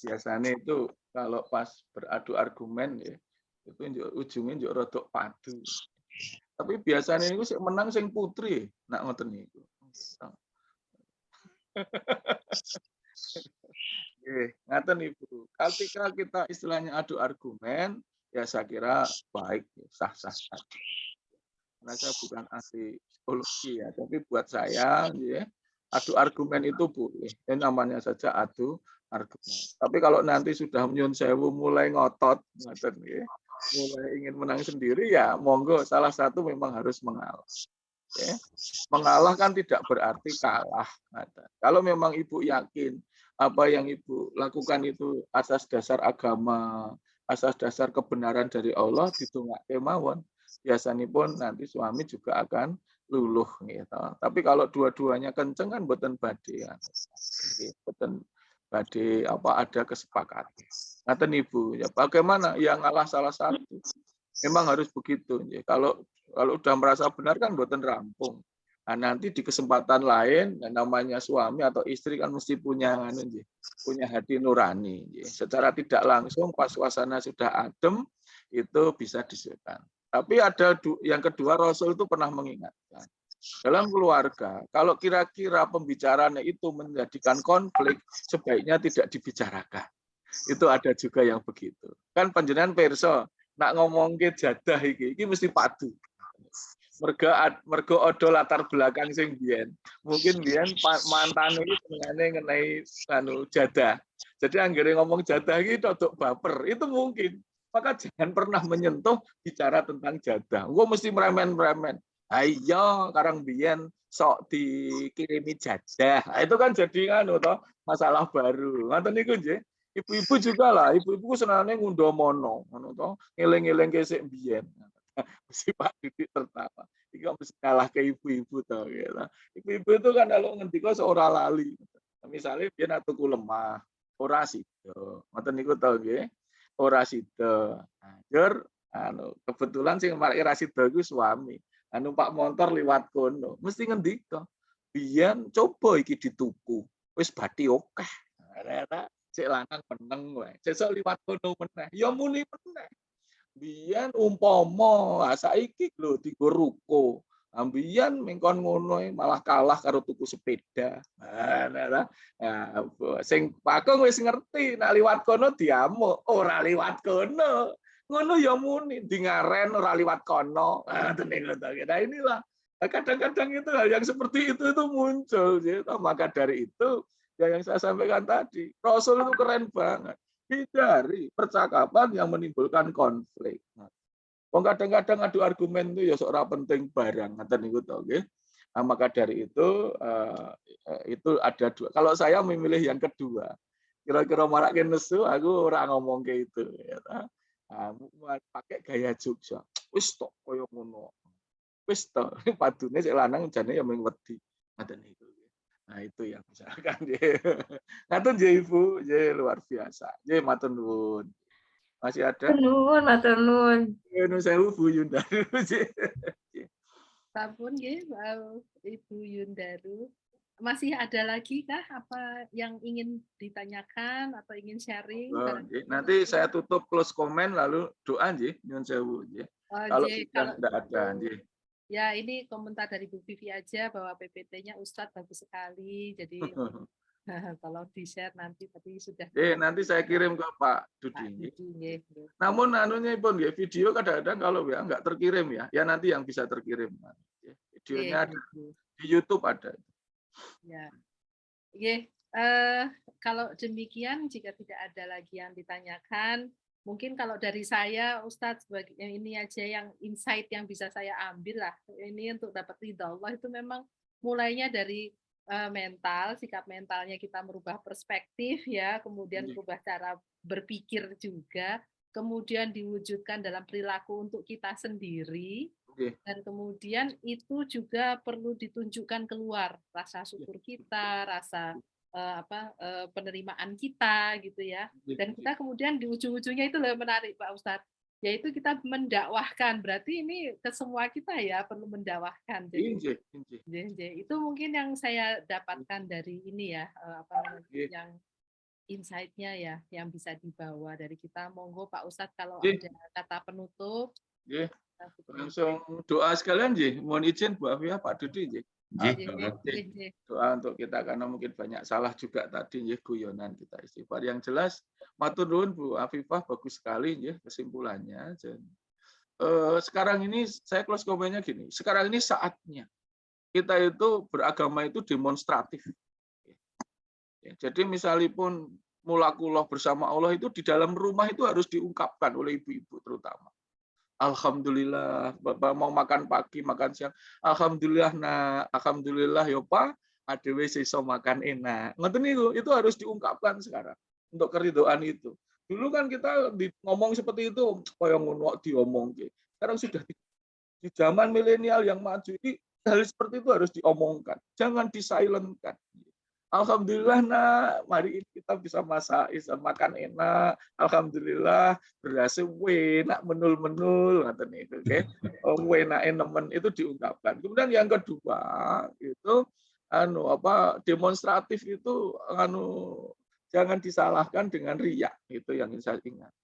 Biasanya itu kalau pas beradu argumen ya itu ujungnya juga rodok padu. Tapi biasanya itu sing menang sing putri nak ngoten niku. Ngaten Ibu. Ketika kita istilahnya adu argumen ya saya kira baik sah-sah saja. karena saya bukan ahli psikologi ya, tapi buat saya ya, adu argumen itu boleh. Ini namanya saja adu argumen. Tapi kalau nanti sudah nyun sewu mulai ngotot, mulai ingin menang sendiri ya monggo, salah satu memang harus mengalah. Ya. Mengalah kan tidak berarti kalah. Kalau memang Ibu yakin apa yang Ibu lakukan itu asas dasar agama, asas dasar kebenaran dari Allah, ditungake mawon, biasanya pun nanti suami juga akan luluh gitu. Tapi kalau dua-duanya kenceng kan boten badhe ya. Boten badhe apa ada kesepakatan. Ngaten Ibu, ya bagaimana yang ngalah salah satu. Memang harus begitu. Ya. Kalau udah merasa benar kan boten rampung. Nah, nanti di kesempatan lain namanya suami atau istri kan mesti punya hati nurani. Secara tidak langsung pas suasana sudah adem itu bisa disesuaikan. Tapi ada yang kedua, Rasul itu pernah mengingatkan dalam keluarga kalau kira-kira pembicaraannya itu menjadikan konflik sebaiknya tidak dibicarakan. Itu ada juga yang begitu. Kan panjenengan pirsa nak ngomong ke jadah iki mesti padu. Mergo odo latar belakang sing biyen. Mungkin biyen mantan iki senengane ngenai jadah. Jadi anggere ngomong jadah iki rodok baper, itu mungkin. Maka jangan pernah menyentuh bicara tentang jadah. Engko mesti meremen-meremen. Ayo karang biyen sok dikirimi jadah. Itu kan jadi masalah baru. Ngoten niku nggih. Ibu-ibu juga lah, ibu-ibu senangnya ngundomono, ngeleng-ngeleng kesek biyen. Mesti Pak Didik tertawa. Iki mesti kalah ke ibu-ibu tau gitu. Ibu-ibu itu kan kalau ngendika seorang lali. Misalnya biyen atuku lemah, ora sida. Ngoten niku tau nggih. Ora sida. Njur kebetulan sing marek ora sida iku suami. Numpak motor liwat kono, mesti ngendika. Biyen coba iki dituku. Wis bathi akeh. Ternyata cek lanang meneng wae. Sesuk liwat kono meneh. Ya muni meneh. Biyen umpama saiki lho dienggo ruko. Ambiyen mengkon ngono malah kalah karo tuku sepeda. Nah, sing Pakung wis ngerti nek liwat kono diamuk, ora liwat kono. Ngono ya muni di ngaren ora liwat kono. Nah inilah kadang-kadang itu hal yang seperti itu muncul gitu. Maka dari itu ya yang saya sampaikan tadi, Rasul itu keren banget. Hindari percakapan yang menimbulkan konflik. Kadang-kadang adu argumen itu ya seorang penting barang. Nah, maka dari itu ada dua. Kalau saya memilih yang kedua, kira-kira marakin nesu, aku orang ngomong kayak itu. Pakai gaya Jogja. Wis tok koyo ngono. Wis tok padune sik lanang jane ya mung wedi. Nah itu yang misalkan ngatur Ibu, luar biasa. Matur nuwun. Masih ada? Matur nuwun. Nuwun sewu Bu Yundaru. Sampun nggih, Ibu Yundaru. Masih ada lagi kah apa yang ingin ditanyakan atau ingin sharing? Nanti saya tutup close comment lalu doa nggih, nyuwun sewu nggih. Kalau tidak ada nggih. Ya, ini komentar dari Bu Vivi aja bahwa PPT-nya Ustadz bagus sekali. Jadi tolong di-share nanti, tapi sudah. Nanti saya kirim ke Pak Dudi. Namun pun ya video kadang-kadang kalau ya nggak terkirim ya. Ya nanti yang bisa terkirim. Videonya ada di YouTube ada. Ya. Kalau demikian jika tidak ada lagi yang ditanyakan, mungkin kalau dari saya, Ustadz, ini aja yang insight yang bisa saya ambil lah. Ini untuk dapat ridha Allah itu memang mulainya dari mental, sikap mentalnya kita merubah perspektif ya, kemudian merubah cara berpikir juga, kemudian diwujudkan dalam perilaku untuk kita sendiri, dan kemudian itu juga perlu ditunjukkan keluar rasa syukur kita, rasa penerimaan kita gitu ya, dan kita kemudian di ujung-ujungnya itu lebih menarik Pak Ustadz, yaitu kita mendakwahkan. Berarti ini ke semua kita ya perlu mendakwahkan. Jadi, itu mungkin yang saya dapatkan dari ini ya, yang insight-nya ya yang bisa dibawa dari kita. Monggo Pak Ustadz kalau ada kata penutup. Langsung doa sekalian mohon izin Bu Afia, Pak Dudi doa untuk kita karena mungkin banyak salah juga tadi guyonan kita istighfar. Yang jelas matur nuwun Bu Afifah, bagus sekali kesimpulannya. sekarang ini saya close comment-nya gini. Sekarang ini saatnya kita itu beragama itu demonstratif. Ya, jadi misalipun mulakullah bersama Allah itu di dalam rumah itu harus diungkapkan oleh ibu-ibu terutama. Alhamdulillah, Bapak mau makan pagi, makan siang. Alhamdulillah, nah, alhamdulillah ya Pak, adewe iso makan enak. Ngoten itu harus diungkapkan sekarang untuk keridhaan itu. Dulu kan kita ngomong seperti itu, kaya ngono diomong. Sekarang sudah di zaman milenial yang maju ini hal seperti itu harus diomongkan, jangan disilentkan. Alhamdulillah nak, mari kita bisa masak, bisa makan enak. Alhamdulillah berhasil enak menul-menul, ngaten itu, oke. Enak nemen itu diungkapkan. Kemudian yang kedua itu demonstratif itu jangan disalahkan dengan riya, itu yang saya ingat.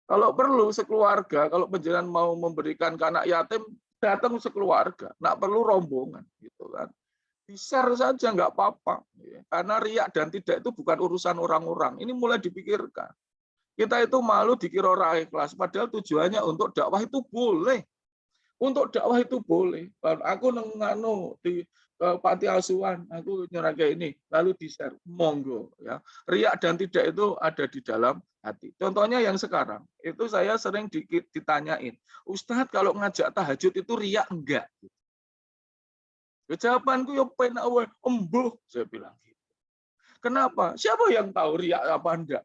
Kalau perlu sekeluarga, kalau panjenengan mau memberikan ke anak yatim, datang sekeluarga, nggak perlu rombongan, gitu kan. Di-share saja nggak apa-apa, karena riak dan tidak itu bukan urusan orang-orang. Ini mulai dipikirkan. Kita itu malu dikira orang ikhlas, padahal tujuannya untuk dakwah itu boleh. Untuk dakwah itu boleh. Aku di panti asuhan, aku nyerahkan ini, lalu di-share, monggo. Ya. Riak dan tidak itu ada di dalam hati. Contohnya yang sekarang, itu saya sering ditanyain, Ustadz kalau ngajak tahajud itu riak enggak? Jawabanku ya penak wae, embuh, saya bilang gitu. Kenapa? Siapa yang tahu riak apa enggak?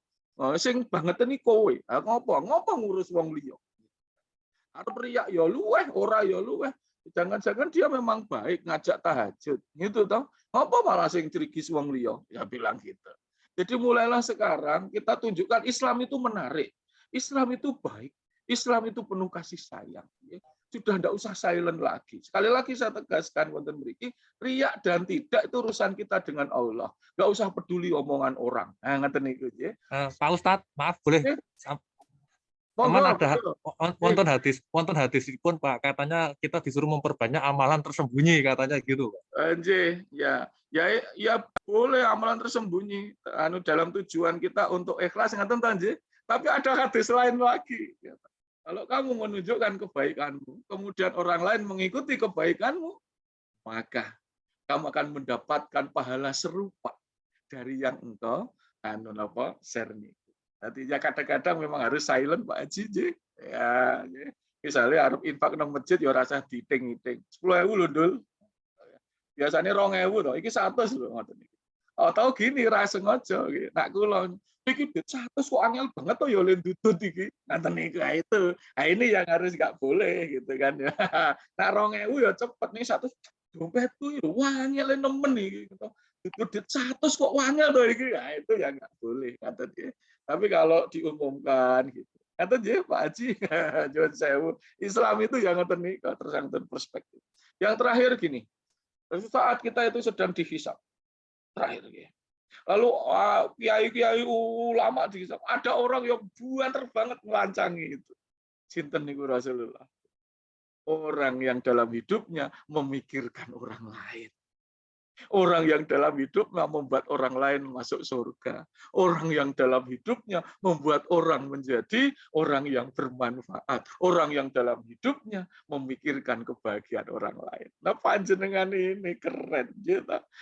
Sing banget ini kowe. Ngopo ngurus wong liya. Arep riak ya luweh, ora ya luweh. Jangan-jangan dia memang baik ngajak tahajud. Gitu toh. Ngopo malah sing trigis wong liya? Ya bilang gitu. Jadi mulailah sekarang kita tunjukkan Islam itu menarik. Islam itu baik. Islam itu penuh kasih sayang. Sudah tidak usah silent lagi. Sekali lagi saya tegaskan wonten mriki, riak dan tidak itu urusan kita dengan Allah. Enggak usah peduli omongan orang. Nah, ngaten niku nggih. Pak Ustadz, maaf boleh. Teman ada wonten hadisipun Pak, katanya kita disuruh memperbanyak amalan tersembunyi katanya gitu, Pak. Nggih, ya boleh amalan tersembunyi dalam tujuan kita untuk ikhlas ngaten ta nggih. Tapi ada hadis lain lagi. Kalau kamu menunjukkan kebaikanmu, kemudian orang lain mengikuti kebaikanmu, maka kamu akan mendapatkan pahala serupa dari yang engkau share nih. Artinya kadang-kadang memang harus silent Pak Haji. Ya, misalnya harus infak nang masjid ya rasa diting-iting. 10.000 lho, Dul. Biasanya 2.000 loh, iki 100 lho ngoten iki. Atau gini ra sengaja iki. Nak kula iki 100 kok angel banget to ya len dudut iki. Ngaten niku itu. Nah, ini yang harus nggak boleh gitu kan ya. Nah 2.000 ya cepet nih 100 dompetku ya wangel nemen iki gitu. Dudut 100 kok wangel to iki. Nah, itu yang nggak boleh ngaten ya. Tapi kalau diumumkan gitu. Ngaten ya Pak Haji. Nyuwun sewu. Islam itu yang ngoten niku terus perspektif. Yang terakhir gini. Saat kita itu sedang dihisab. Terakhir ya. Lalu kiai-kiai ulama dihisab, ada orang yang buanter banget melancangi itu. Sinten niku Rasulullah. Orang yang dalam hidupnya memikirkan orang lain. Orang yang dalam hidupnya membuat orang lain masuk surga. Orang yang dalam hidupnya membuat orang menjadi orang yang bermanfaat. Orang yang dalam hidupnya memikirkan kebahagiaan orang lain. Nah panjenengan ini keren.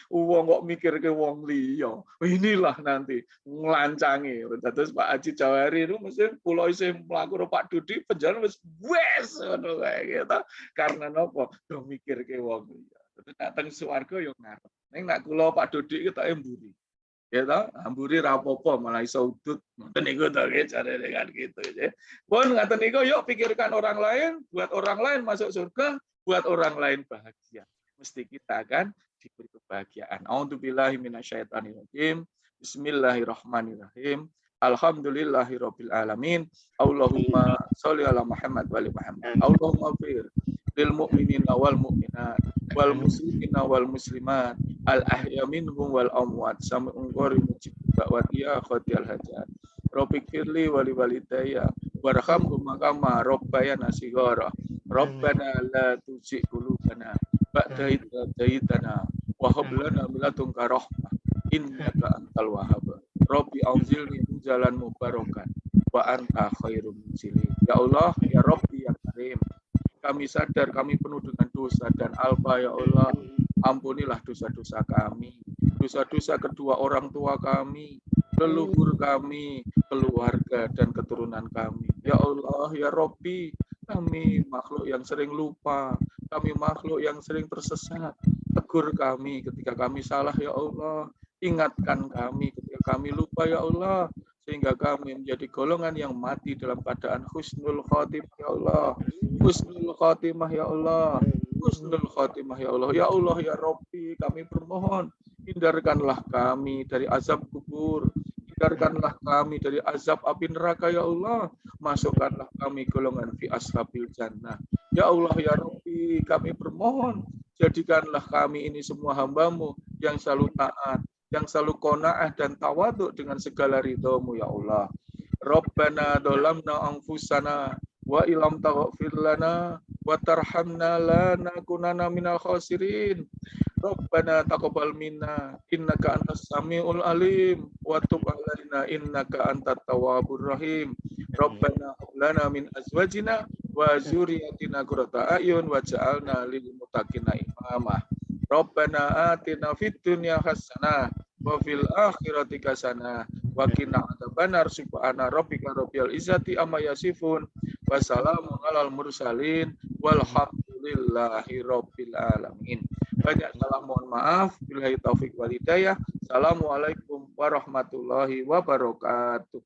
Wong kok mikir ke wong liya. Inilah nanti ngelancangi. Terus Pak Haji Jawahari itu mesti pulau isi melaku Pak Dudi penjara wis gitu. Karena nopo do mikir ke wong liya. Terus datang swarga yo ngarep. Ning nak kula Pak Dodi iki tak emburi. Ya ta, amburi ra apa-apa malah iso udut. Ngoten niku to carane kan gitu ya. Pun ngaten niku yuk pikirkan orang lain, buat orang lain masuk surga, buat orang lain bahagia. Mesti kita akan diberi kebahagiaan. A'udzubillahi minasyaitonirrajim. Bismillahirrahmanirrahim. Alhamdulillahirabbil alamin. Allahumma sholli ala Muhammad wa ali Muhammad. Allahumma fir lil mu'minina wal mu'minat wal muslimina wal muslimat al ahya minhum wal amwat sami'un qarib mujib da'wati ya khatil hajat rabbik firli wa li walidayya warhamhum kama rabbayana shighara rabbana la tuzigh qulubana ba'da idh hadaytana wa hab lana min ladunka rahmah innaka antal wahhab rabbi anzilni jalan mubarakan wa anta khairum munzilin. Ya Allah, ya Rabbi, ya Karim, kami sadar kami penuh dengan dosa dan alpa, ya Allah. Ampunilah dosa-dosa kami, dosa-dosa kedua orang tua kami, leluhur kami, keluarga dan keturunan kami. Ya Allah, ya Rabbi, kami makhluk yang sering lupa, kami makhluk yang sering tersesat. Tegur kami ketika kami salah, ya Allah. Ingatkan kami ketika kami lupa, ya Allah, sehingga kami menjadi golongan yang mati dalam keadaan husnul khotimah, ya Allah. Husnul khotimah, ya Allah. Husnul khotimah, ya Allah. Ya Allah, ya Rabbi, kami bermohon, hindarkanlah kami dari azab kubur, hindarkanlah kami dari azab api neraka, ya Allah. Masukkanlah kami golongan fi ashabil jannah. Ya Allah, ya Rabbi, kami bermohon, jadikanlah kami ini semua hamba-Mu yang selalu taat, yang selalu qanaah dan tawaduk dengan segala ridho-Mu, ya Allah. Rabbana dolamna anfusana wa ilam taghfir lana wa tarhamna lanakunanna minal khasirin. Rabbana taqabbal minna innaka antas samiul alim wa tub alaina innaka antat tawwabur rahim. Rabbana hab lana min azwajina wa dzurriyyatina qurrata a'yun waj'alna lil muttaqina imama. Rabbana atina fid dunya hasanah wa fil akhirati hasanah wa qina adzabannar. Subhana rabbika rabbil izzati amma yasifun wa salamun alal mursalin walhamdulillahi rabbil alamin. Banyak salah mohon maaf. Billahi taufik wal hidayah. Assalamualaikum warahmatullahi wabarakatuh.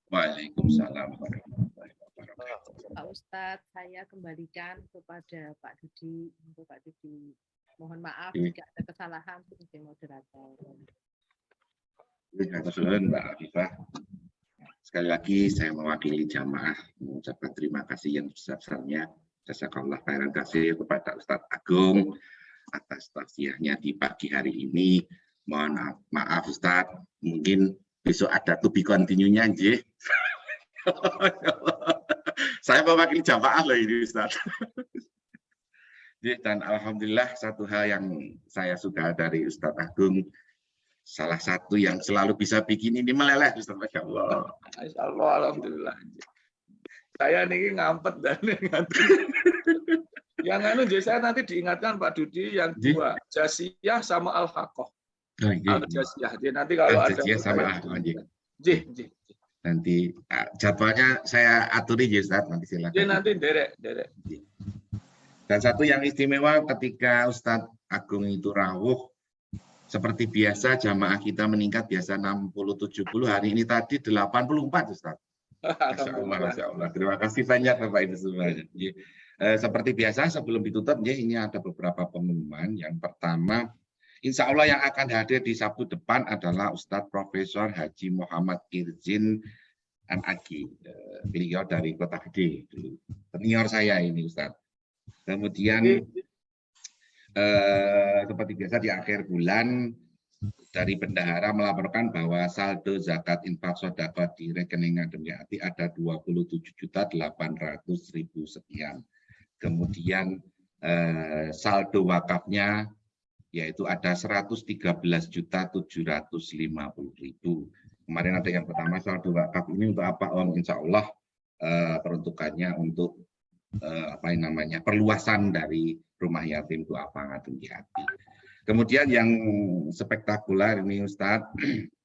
Waalaikumsalam warahmatullahi wabarakatuh. Pak Ustadz, saya kembalikan kepada Pak Dudi. Untuk Pak Dudi, mohon maaf jika ada kesalahan sebagai moderator. Mbak Afifah. Sekali lagi saya mewakili jamaah mengucapkan terima kasih yang besar-besarnya. Jazakallah khairan kasih kepada Ustadz Agung atas tausiahnya di pagi hari ini. Mohon maaf Ustadz, mungkin besok ada to be continue-nya nggih. Saya mewakili jamaah loh ini Ustadz. Dan alhamdulillah satu hal yang saya suka dari Ustadz Agung, salah satu yang selalu bisa bikin ini meleleh Ustadz, Masya Allah. Masya Allah, alhamdulillah. Saya nih ngampet dan yang anu saya nanti diingatkan Pak Dudi yang dua, Jasiyah sama Al-Haqqah. Al-Jasiyah. Jadi nanti kalau ada sama Al-Haqqah. Nanti jadwalnya saya aturi ya Ustaz, nanti silakan. Jadi nanti derek. Dan satu yang istimewa ketika Ustadz Agung itu rawuh, seperti biasa jamaah kita meningkat biasa 60-70, hari ini tadi 84 Ustaz. Masya Allah. Terima kasih banyak Bapak Ibu semuanya. Seperti biasa sebelum ditutup ini ada beberapa pengumuman. Yang pertama, insya Allah yang akan hadir di Sabtu depan adalah Ustadz Profesor Haji Muhammad Irzin Anaki. Beliau dari Kota Gede dulu. Senior saya ini Ustadz. Kemudian seperti biasa di akhir bulan dari bendahara melaporkan bahwa saldo zakat infak sedekah di rekening Adem Yati ada 27.800.000 sekian. Kemudian saldo wakafnya yaitu ada 113.750.000. Kemarin ada yang pertama saldo wakaf ini untuk apa Om? Insya Allah peruntukannya untuk perluasan dari rumah yatim duafa Adem Yati. Kemudian yang spektakuler ini Ustadz,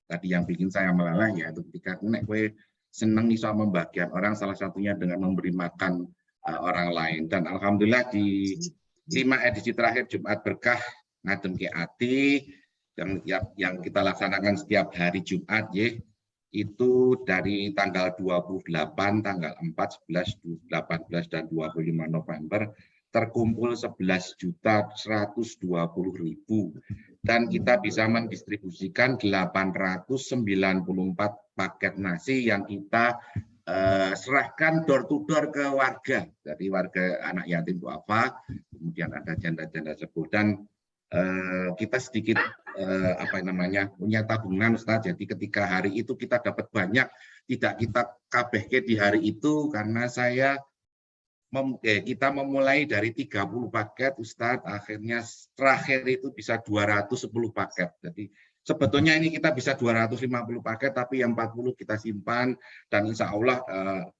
tadi yang bikin saya meleleh yaitu ketika gue seneng iso membagikan orang, salah satunya dengan memberi makan orang lain. Dan alhamdulillah di 5 edisi terakhir Jumat Berkah Adem Yati yang kita laksanakan setiap hari Jumat itu dari tanggal 28, tanggal 4, 11, 18 dan 25 November terkumpul 11.120.000 dan kita bisa mendistribusikan 894 paket nasi yang kita serahkan door to door ke warga, dari warga anak yatim duafa, kemudian ada janda-janda sepuh dan kita sedikit punya tabungan Ustaz. Jadi ketika hari itu kita dapat banyak, tidak kita kabehke di hari itu karena kita memulai dari 30 paket Ustadz, akhirnya terakhir itu bisa 210 paket. Jadi Sebetulnya ini kita bisa 250 paket, tapi yang 40 kita simpan, dan insya Allah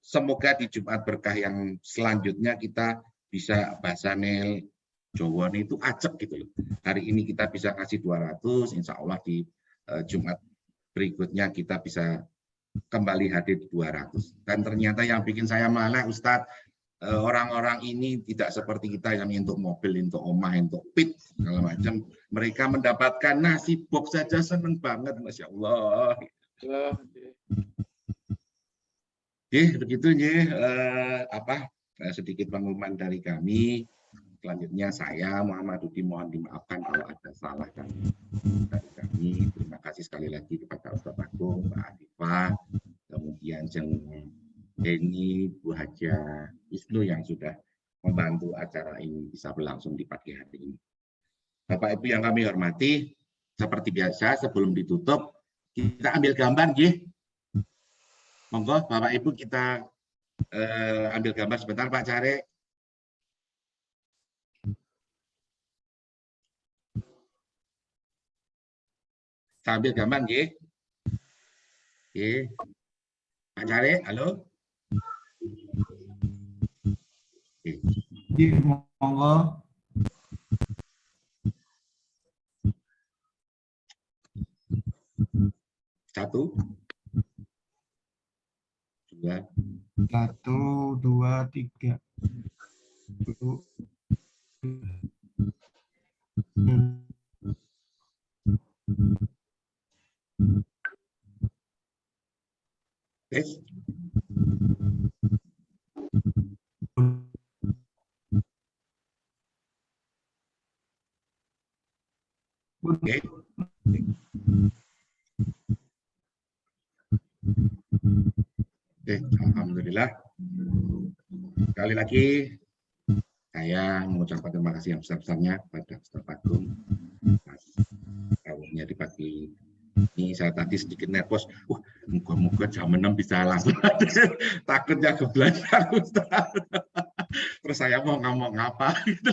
semoga di Jumat berkah yang selanjutnya kita bisa bahasa Nel Jawa itu acep gitu loh. Hari ini kita bisa kasih 200, insya Allah di Jumat berikutnya kita bisa kembali hadir 200. Dan ternyata yang bikin saya malah Ustadz, orang-orang ini tidak seperti kita yang untuk mobil, untuk omah, untuk pit segala macam. Mereka mendapatkan nasi box saja seneng banget, Masya Allah. Begitu sedikit pengumuman dari kami. Selanjutnya saya Muhammad Rudi mohon dimaafkan kalau ada salah dari kami. Terima kasih sekali lagi kepada Ustaz Agung, Mbak Adifah, kemudian Jeng Eni, Bu Haja Wisnu yang sudah membantu acara ini bisa berlangsung di pagi hari ini. Bapak Ibu yang kami hormati, seperti biasa sebelum ditutup kita ambil gambar, nggih. Monggo Bapak Ibu kita ambil gambar sebentar Pak Care. Sambil gambar, nggih. Nggih. Pak Care, halo. Nggih, monggo. Satu. Dua. 1, 2, 3. Yes. Oke. Alhamdulillah. Sekali lagi saya mengucapkan terima kasih yang besar-besarnya kepada Ustaz Agung atas rawuhnya di pagi ini. Saya tadi sedikit nervous. Moga-moga jam 6 bisa langsung. Takutnya kebelajar Ustaz. Terus saya mau ngomong apa gitu.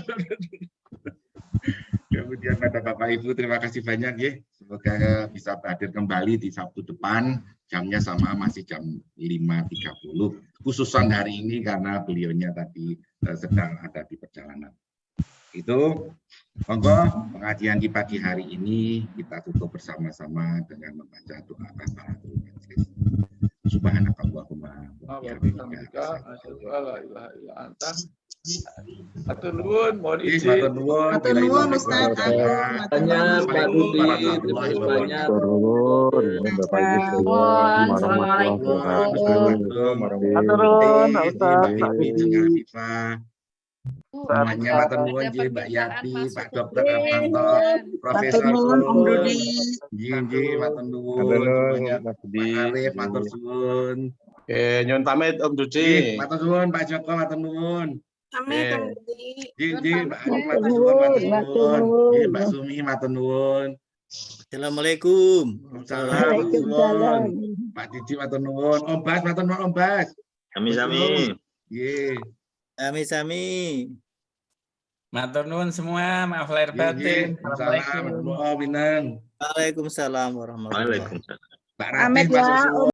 Kemudian pada Bapak Ibu terima kasih banyak ya. Semoga bisa hadir kembali di Sabtu depan. Jamnya sama masih jam 5.30. Khususan hari ini karena beliaunya tadi sedang ada di perjalanan. Itu monggo pengajian di pagi hari ini kita tutup bersama-sama dengan membaca doa kafaratul majlis. Subhanakallahumma wa bihamdika asyhadu an la ilaha illa anta. Matur nuwun, mohon izin. Matur nuwun, Ustaz. Banyak Pak Rudi, terima kasih banyak. Bapak Ibu sekalian, Assalamualaikum warahmatullahi wabarakatuh. Semuanya matur nuwun Mbak Yati, Pak Dokter Artanto, Profesor Om Rudi. Nggih, matur nuwun semuanya. Pak Arif, matur suwun. Nyuwun pamit Om Rudi. Matur suwun Pak Joko, matur nuwun. Pamit Om Rudi. Nggih, Mbak Arif, matur suwun, matur nuwun. Nggih, Mbak Sumi, matur nuwun. Assalamualaikum. Waalaikumsalam. Pak Didi, matur nuwun. Om Bas, matur nuwun Om Bas. Sami-sami. Nggih. Sami-sami. Matur nuwun semua, maaf lahir batin. Assalamualaikum. Waalaikumsalam warahmatullahi wabarakatuh. Pak Ratih, Pak Susun.